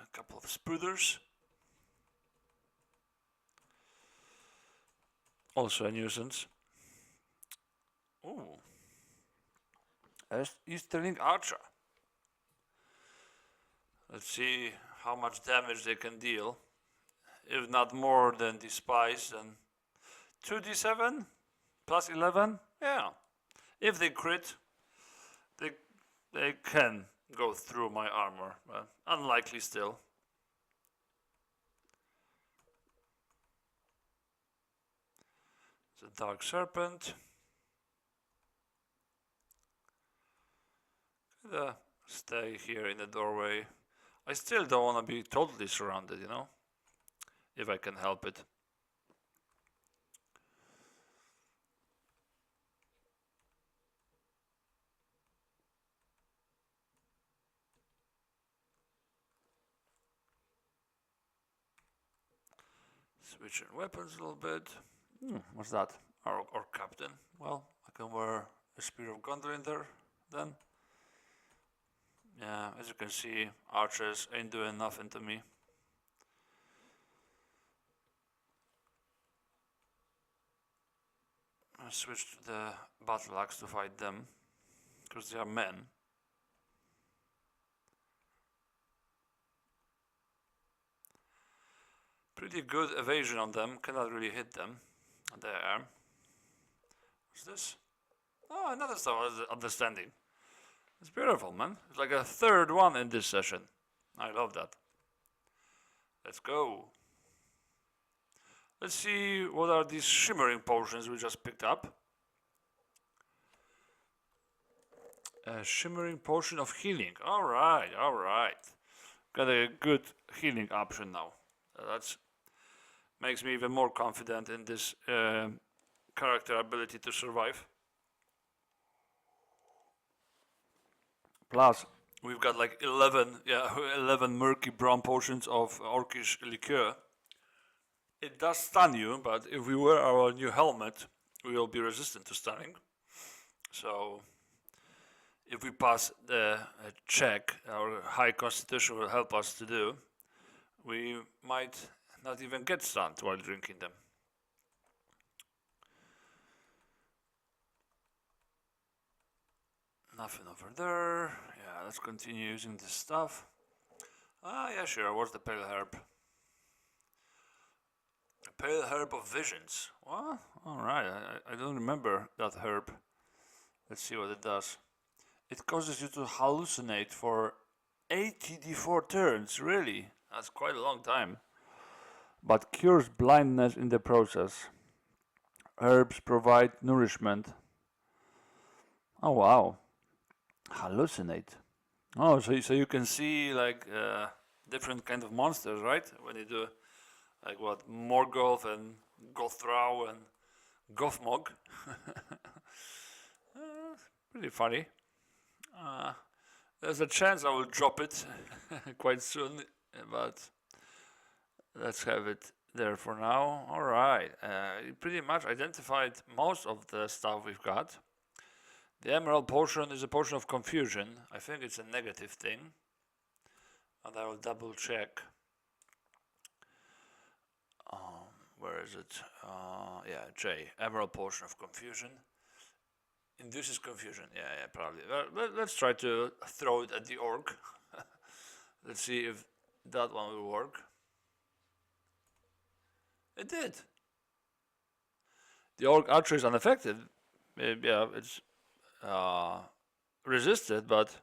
A couple of spruiders. Also a nuisance. Ooh. Easterling Archer. Let's see how much damage they can deal. If not more than the spies, then 2d7 plus 11. Yeah. If they crit, they can go through my armor, but unlikely still. The Dark Serpent. Stay here in the doorway. I still don't want to be totally surrounded, you know, if I can help it. Switching weapons a little bit. What's that? Or captain. Well, I can wear a Spear of Gondolin there then. Yeah, as you can see, archers ain't doing nothing to me. I switched to the battle axe to fight them, because they are men. Pretty good evasion on them, cannot really hit them. There. What's this? Oh, another stuff understanding. It's beautiful, man. It's like a third one in this session. I love that. Let's go. Let's see what are these shimmering potions we just picked up. A shimmering potion of healing. Alright, alright. Got a good healing option now. That makes me even more confident in this character ability to survive. Plus, we've got like 11 murky brown potions of orcish liqueur. It does stun you, but if we wear our new helmet, we will be resistant to stunning. So, if we pass the check, our high constitution will help us to do, we might not even get stunned while drinking them. Nothing over there. Yeah, let's continue using this stuff. Ah, yeah, sure. What's the pale herb? A pale herb of visions. What? Alright, I don't remember that herb. Let's see what it does. It causes you to hallucinate for 84 turns, really? That's quite a long time. But cures blindness in the process. Herbs provide nourishment. Oh wow. Hallucinate. Oh, so you can see like different kind of monsters, right? When you do like what? Morgoth and Gothrau and Gothmog. Pretty funny. There's a chance I will drop it quite soon, but let's have it there for now. Alright, you pretty much identified most of the stuff we've got. The Emerald Potion is a potion of confusion. I think it's a negative thing. And I will double check. Where is it? Yeah, J. Emerald Potion of Confusion. Induces confusion. Yeah, probably. Well, let's try to throw it at the orc. Let's see if that one will work. It did. The orc archer is unaffected. Yeah, it's resisted, but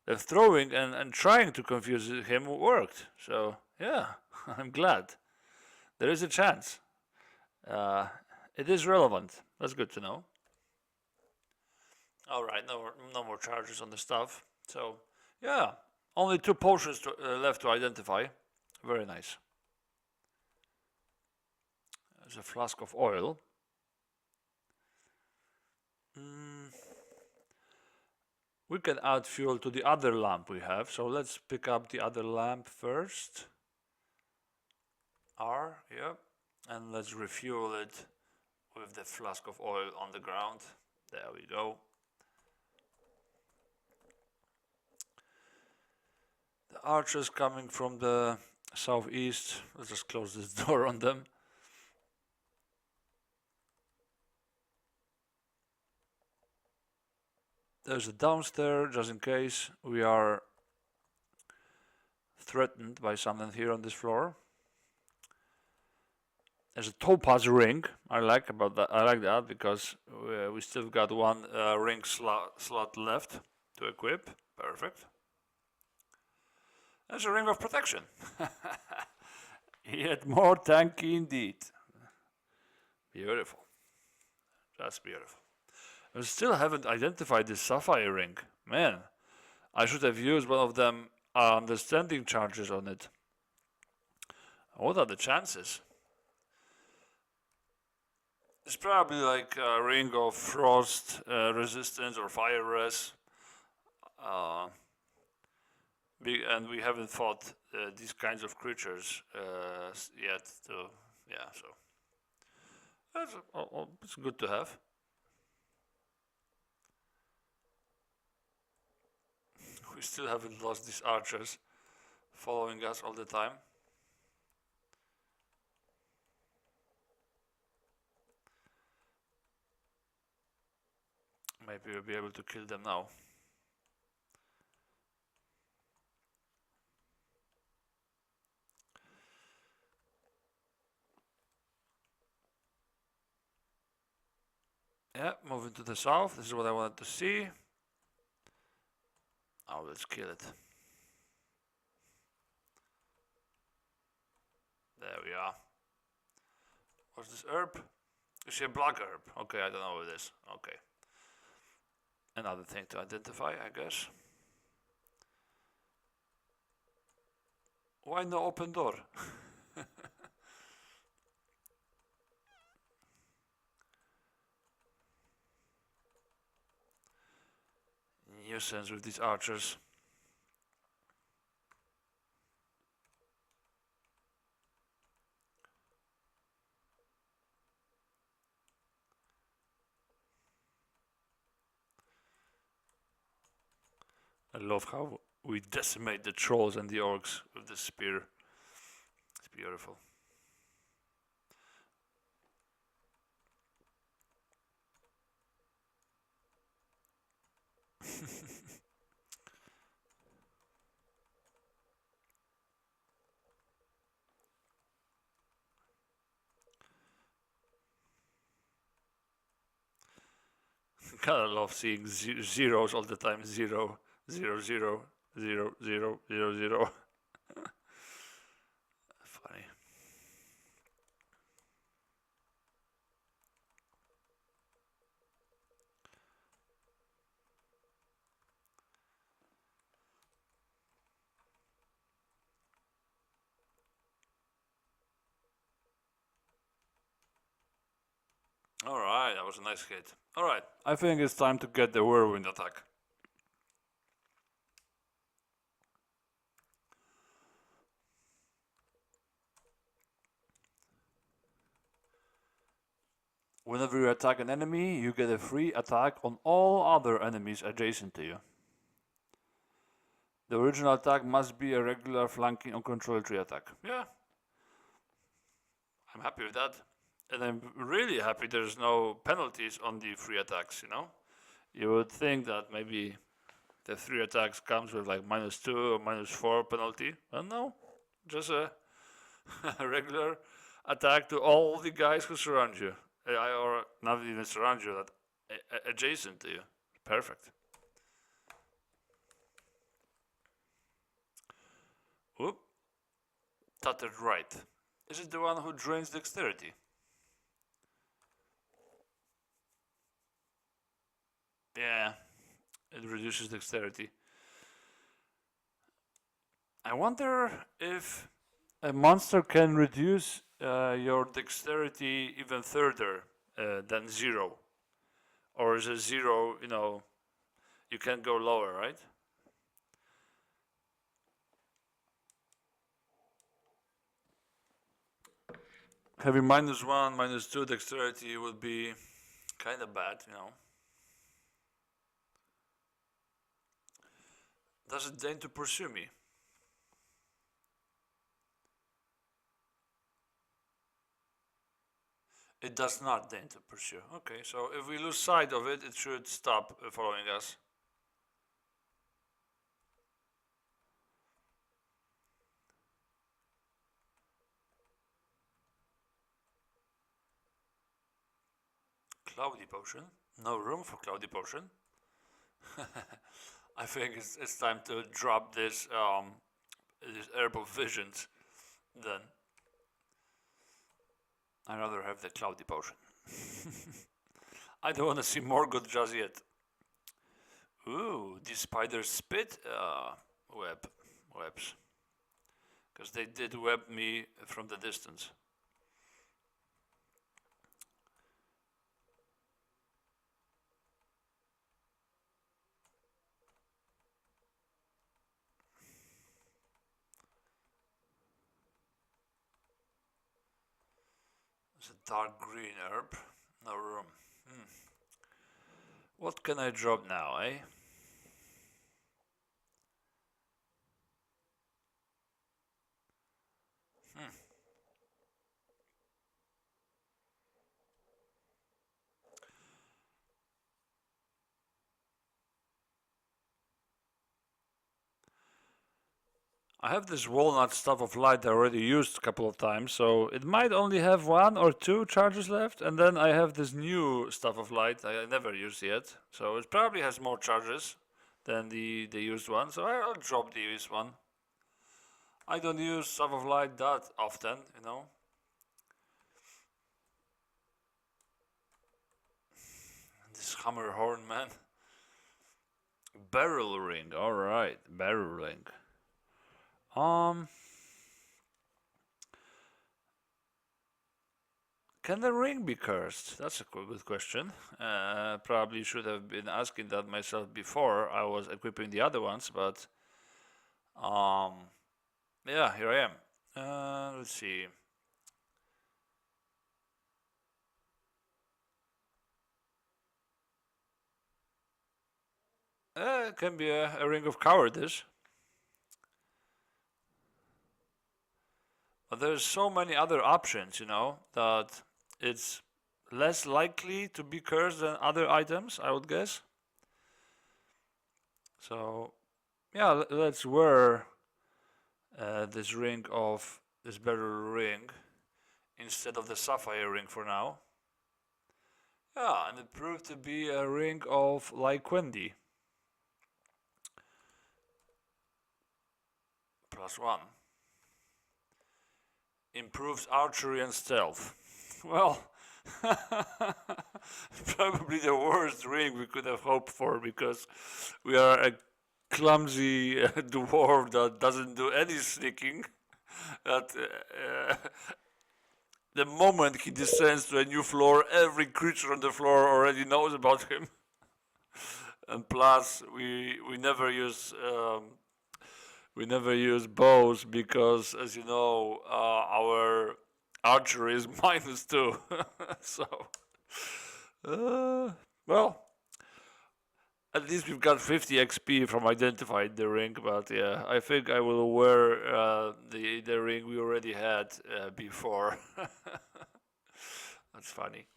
the throwing and trying to confuse him worked. So, yeah, I'm glad. There is a chance. It is relevant. That's good to know. Alright, no more charges on the stuff. So, yeah, only 2 potions left to identify. Very nice. There's a flask of oil. We can add fuel to the other lamp we have, so let's pick up the other lamp first. R, yep. And let's refuel it with the flask of oil on the ground. There we go. The archers coming from the southeast. Let's just close this door on them. There's a downstairs, just in case we are threatened by something here on this floor. There's a topaz ring. I like that because we still got 1 ring slot left to equip. Perfect. There's a ring of protection. Yet more tanky indeed. Beautiful. That's beautiful. I still haven't identified this sapphire ring. Man, I should have used one of them understanding charges on it. What are the chances? It's probably like a ring of frost resistance or fire res. And we haven't fought these kinds of creatures yet. So yeah, so it's good to have. We still haven't lost these archers following us all the time. Maybe we'll be able to kill them now. Yeah, moving to the south. This is what I wanted to see. Oh, let's kill it. There we are. What's this herb? Is she a black herb? Okay, I don't know what it is. Okay. Another thing to identify, I guess. Why no open door? Nuisance with these archers. I love how we decimate the trolls and the orcs with the spear. It's beautiful. Kinda love seeing zeros all the time. 0, 0, 0, 0, 0, 0, 0. Funny. Alright, that was a nice hit. Alright, I think it's time to get the whirlwind attack. Whenever you attack an enemy, you get a free attack on all other enemies adjacent to you. The original attack must be a regular flanking or control tree attack. Yeah, I'm happy with that. And I'm really happy there's no penalties on the free attacks, you know? You would think that maybe the free attacks comes with like -2 or -4 penalty. But no, just a regular attack to all the guys who surround you. Or not even surround you, that adjacent to you. Perfect. Whoop. Tattered right. Is it the one who drains dexterity? Yeah, it reduces dexterity. I wonder if a monster can reduce your dexterity even further than 0. Or is it 0, you know, you can go lower, right? Having -1, -2 dexterity would be kind of bad, you know. Does it deign to pursue me? It does not deign to pursue. Okay, so if we lose sight of it, it should stop following us. Cloudy potion? No room for cloudy potion? I think it's time to drop this this herb of visions then. I'd rather have the cloudy potion. I don't want to see more good just yet. Ooh, these spiders spit webs. Because they did web me from the distance. It's a dark green herb. No room. What can I drop now, eh? I have this walnut stuff of light I already used a couple of times, so it might only have 1 or 2 charges left, and then I have this new stuff of light I never used yet, so it probably has more charges than the used one, so I'll drop the used one. I don't use stuff of light that often, you know. This hammer horn, man. Barrel ring, alright, barrel ring. Can the ring be cursed? That's a good question. Probably should have been asking that myself before I was equipping the other ones, but yeah, here I am. Let's see. It can be a ring of cowardice. But there's so many other options, you know, that it's less likely to be cursed than other items, I would guess. So, yeah, let's wear this ring of this beryl ring instead of the sapphire ring for now. Yeah, and it proved to be a ring of Lyquendi. +1. Improves archery and stealth. Well, probably the worst ring we could have hoped for, because we are a clumsy dwarf that doesn't do any sneaking. That the moment he descends to a new floor, every creature on the floor already knows about him. And plus, we never use bows because, as you know, our archery is -2. So, well, at least we've got 50 XP from identifying the ring. But yeah, I think I will wear the ring we already had before. That's funny.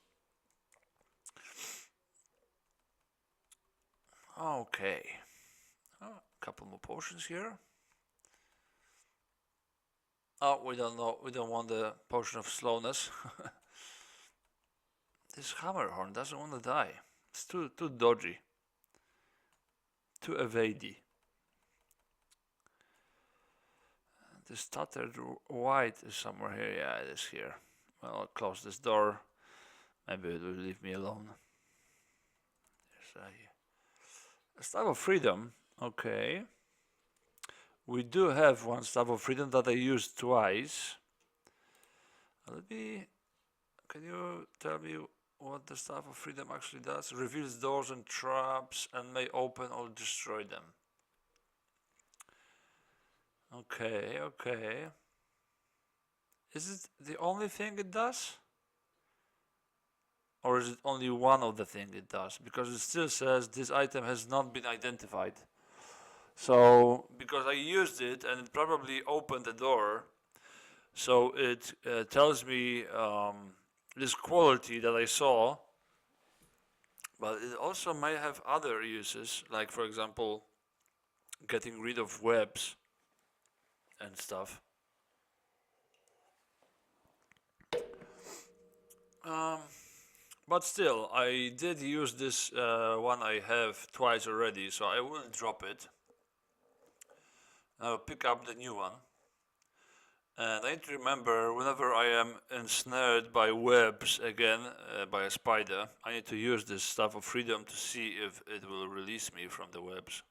Okay, a couple more potions here. Oh, we don't know. We don't want the potion of slowness. This hammerhorn doesn't want to die. It's too dodgy. Too evadey. The stuttered white is somewhere here. Yeah, it is here. Well, I'll close this door. Maybe it will leave me alone. There's a Staff of Freedom. Okay. We do have one Staff of Freedom that I used twice. Can you tell me what the Staff of Freedom actually does? Reveals doors and traps and may open or destroy them. Okay, okay. Is it the only thing it does? Or is it only one of the things it does? Because it still says this item has not been identified. So, because I used it and it probably opened the door, so it tells me this quality that I saw, but it also may have other uses, like for example, getting rid of webs and stuff. But still, I did use this one I have twice already, so I will drop it. I'll pick up the new one. And I need to remember, whenever I am ensnared by webs again, by a spider, I need to use this Staff of Freedom to see if it will release me from the webs.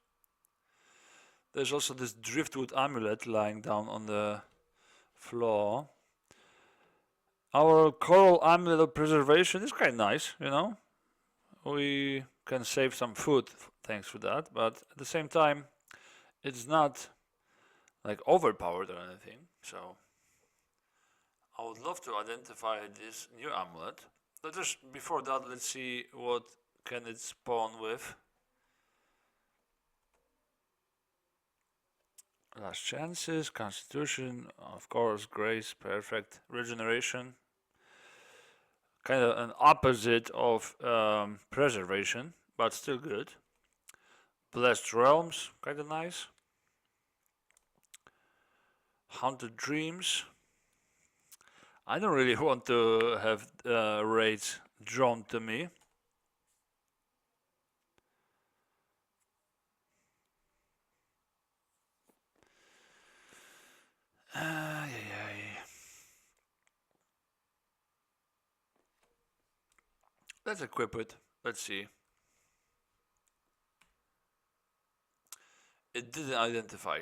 There's also this driftwood amulet lying down on the floor. Our coral amulet of preservation is kind of nice, you know. We can save some food thanks to that, but at the same time, it's not like overpowered or anything, so I would love to identify this new amulet. But just before that, let's see what can it spawn with. Last chances, constitution, of course, grace, perfect, regeneration. Kind of an opposite of preservation, but still good. Blessed realms, kind of nice. Haunted dreams. I don't really want to have raids drawn to me. Let's equip it. Let's see. It didn't identify.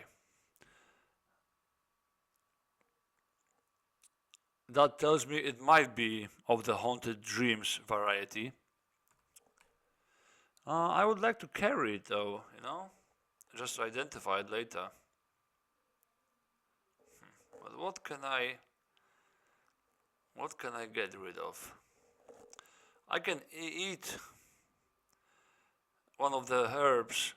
That tells me it might be of the haunted dreams variety. I would like to carry it though, you know, just to identify it later. But what can I get rid of? I can eat one of the herbs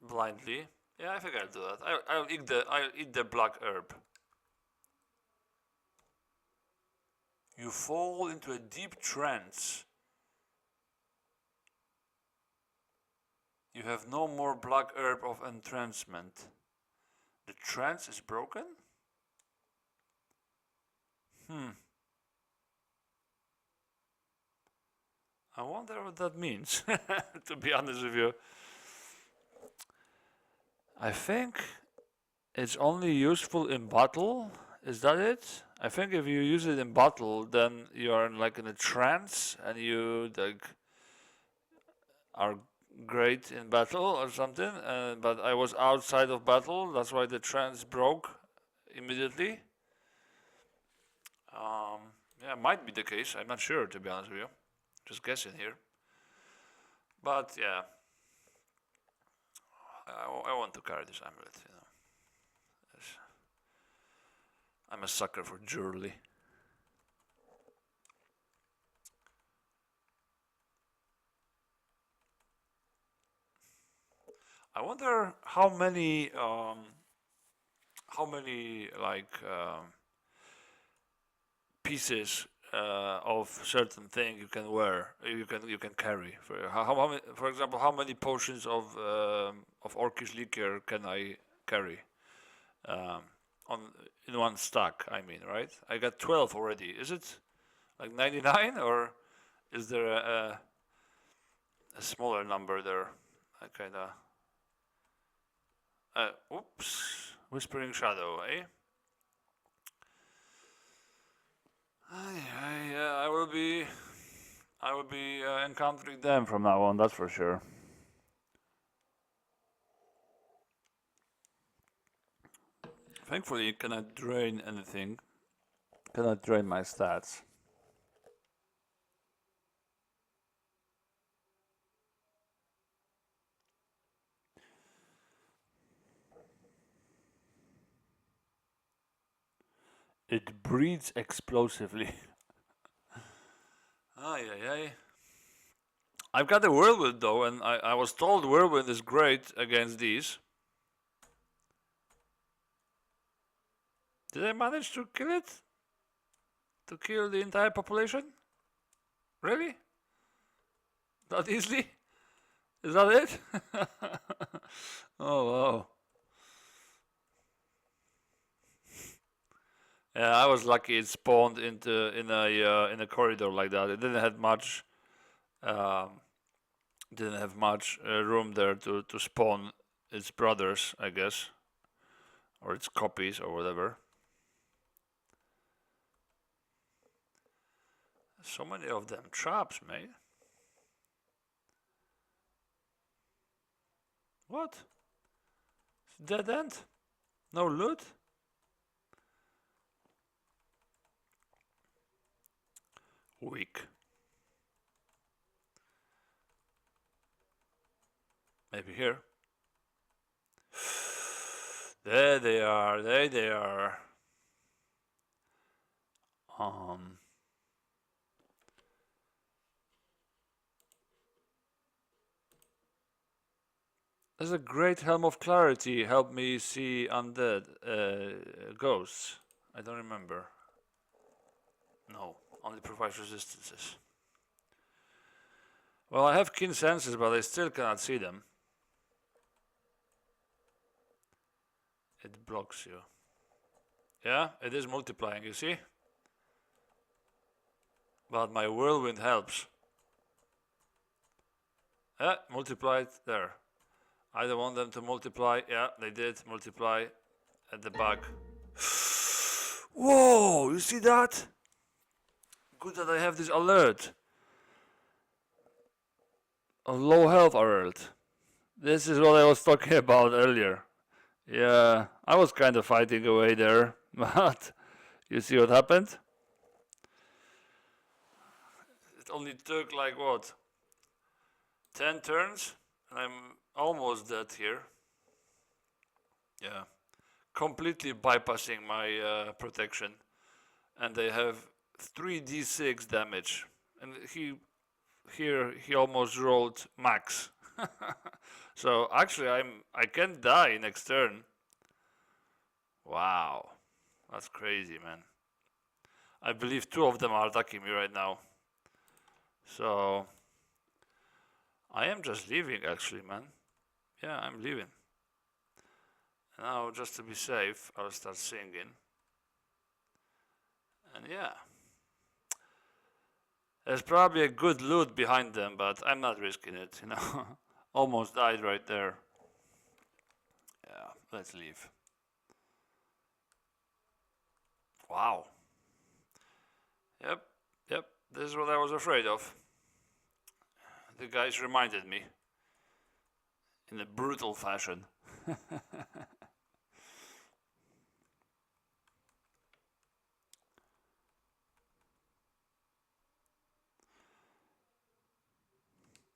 blindly. Yeah, I think I'll do that. I'll eat the black herb. You fall into a deep trance. You have no more black herb of entrancement. The trance is broken? I wonder what that means, to be honest with you. I think it's only useful in battle. Is that it? I think if you use it in battle, then you are like in a trance and you like are great in battle or something. But I was outside of battle, that's why the trance broke immediately. Yeah, might be the case. I'm not sure, to be honest with you. Just guessing here. But yeah, I want to carry this amulet. You know, I'm a sucker for jewelry. I wonder how many like pieces of certain thing you can wear, you can carry. How many, for example, how many potions of orcish liquor can I carry on in one stack? I mean, right? I got 12 already. Is it like 99 or is there a smaller number there? I kind of. Oops, Whispering Shadow, eh? I will be encountering them from now on. That's for sure. Thankfully, it cannot drain anything. Cannot drain my stats. It breathes explosively. Ay. I've got a whirlwind though, and I was told whirlwind is great against these. Did I manage to kill it? To kill the entire population? Really? That easily? Is that it? Oh wow. Yeah, I was lucky it spawned in a corridor like that. It didn't have much room there to spawn its brothers, I guess, or its copies or whatever. So many of them traps, mate. What? Dead end? No loot? Weak. Maybe here. There they are. There they are. There's a great Helm of Clarity. Help me see undead ghosts. I don't remember. No, only provides resistances. Well, I have keen senses, but I still cannot see them. It blocks you. Yeah, it is multiplying, you see? But my whirlwind helps. Yeah, multiplied there. I don't want them to multiply. Yeah, they did multiply at the back. Whoa, you see that? Good that I have this alert. A low health alert. This is what I was talking about earlier. Yeah, I was kind of fighting away there, but you see what happened? It only took like what? 10 turns? And I'm almost dead here. Yeah. Completely bypassing my protection. And they have 3d6 damage. And he almost rolled max. So actually I can die next turn. Wow. That's crazy, man. I believe 2 of them are attacking me right now. So I am just leaving actually, man. Yeah, I'm leaving. Now, just to be safe, I'll start singing. And yeah. There's probably a good loot behind them, but I'm not risking it, you know. Almost died right there. Yeah, let's leave. Wow. Yep. This is what I was afraid of. The guys reminded me. In a brutal fashion.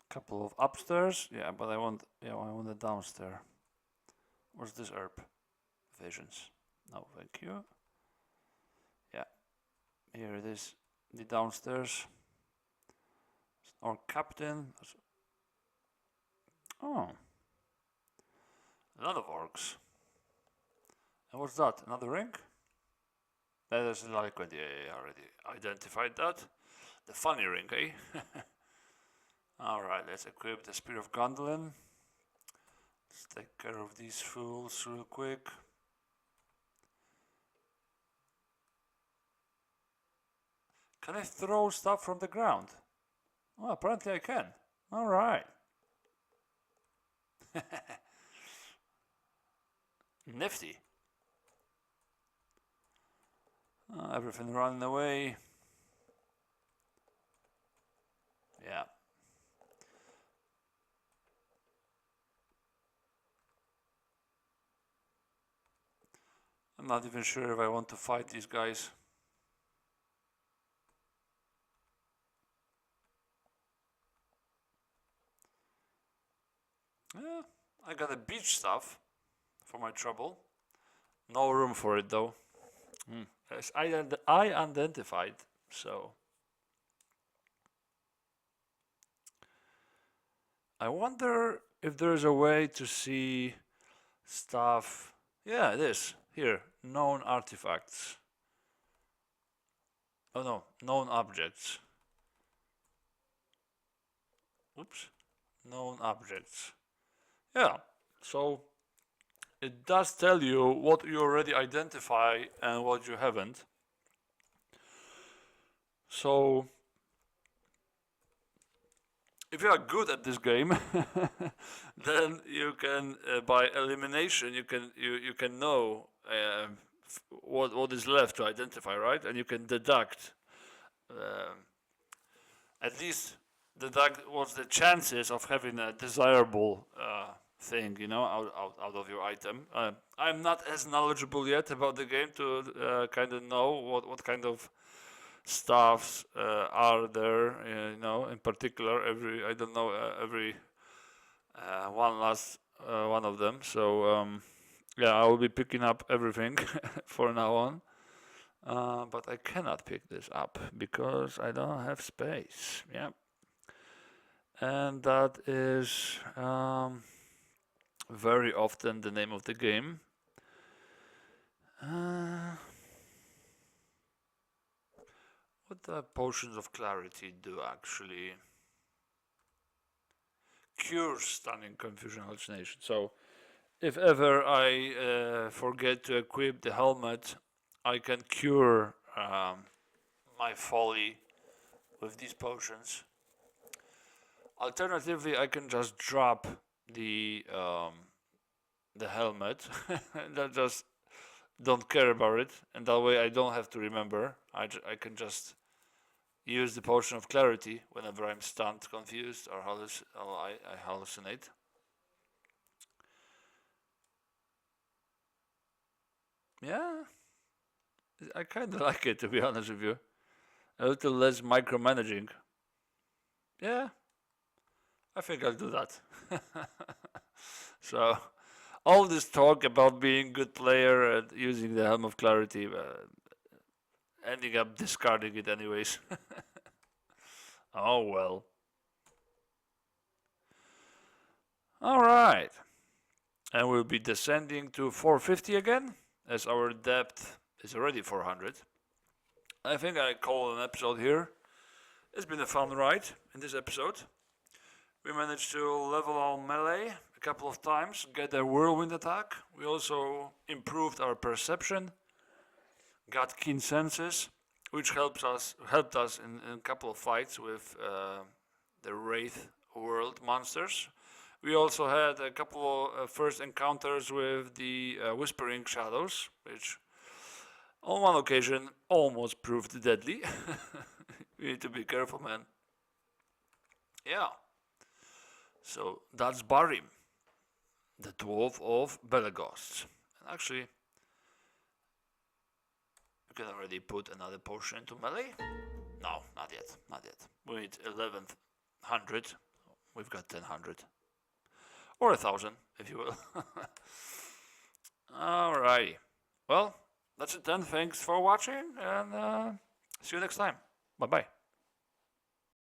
Couple of upstairs, yeah, but I want the downstairs. What's this herb? Visions. No, thank you. Yeah, here it is, the downstairs. Our captain. Oh, a lot of orcs. And what's that? Another ring? That is like when I already identified that. The funny ring, eh? Alright, let's equip the Spear of Gondolin. Let's take care of these fools real quick. Can I throw stuff from the ground? Oh, apparently I can. Alright. Nifty. Everything running away. Yeah. I'm not even sure if I want to fight these guys. Yeah, I got a beach stuff for my trouble. No room for it though. As I identified, so. I wonder if there's a way to see stuff. Yeah, it is. Here, known artifacts. Oh no, known objects. Oops. Known objects. Yeah, so it does tell you what you already identify and what you haven't. So if you are good at this game, then you can, by elimination, you can know what is left to identify, right? And you can deduct, at least deduct what's the chances of having a desirable thing, you know, out of your item. I'm not as knowledgeable yet about the game to kind of know what kind of stuffs are there, you know, in particular every one last one of them. So yeah, I will be picking up everything for now on. But I cannot pick this up because I don't have space. Yeah. And that is very often the name of the game. What the potions of clarity do actually? Cure stunning confusion hallucination. So if ever I forget to equip the helmet, I can cure my folly with these potions. Alternatively, I can just drop the helmet and I just don't care about it, and that way I don't have to remember. I can just use the potion of clarity whenever I'm stunned, confused, or I hallucinate. Yeah, I kind of like it, to be honest with you. A little less micromanaging. Yeah, I think I'll do that. So, all this talk about being a good player and using the Helm of Clarity, ending up discarding it anyways. Oh well. Alright. And we'll be descending to 450 again, as our depth is already 400. I think I call an episode here. It's been a fun ride in this episode. We managed to level our melee a couple of times, get a whirlwind attack. We also improved our perception, got keen senses, which helped us in a couple of fights with the Wraith World monsters. We also had a couple of first encounters with the Whispering Shadows, which on one occasion almost proved deadly. You need to be careful, man. Yeah. So that's Barim, the Dwarf of Belegost. And actually, you can already put another potion into melee. No, not yet, not yet. We need 1100. We've got 1000. Or 1000, if you will. Alrighty. Well, that's it then. Thanks for watching, and see you next time. Bye bye.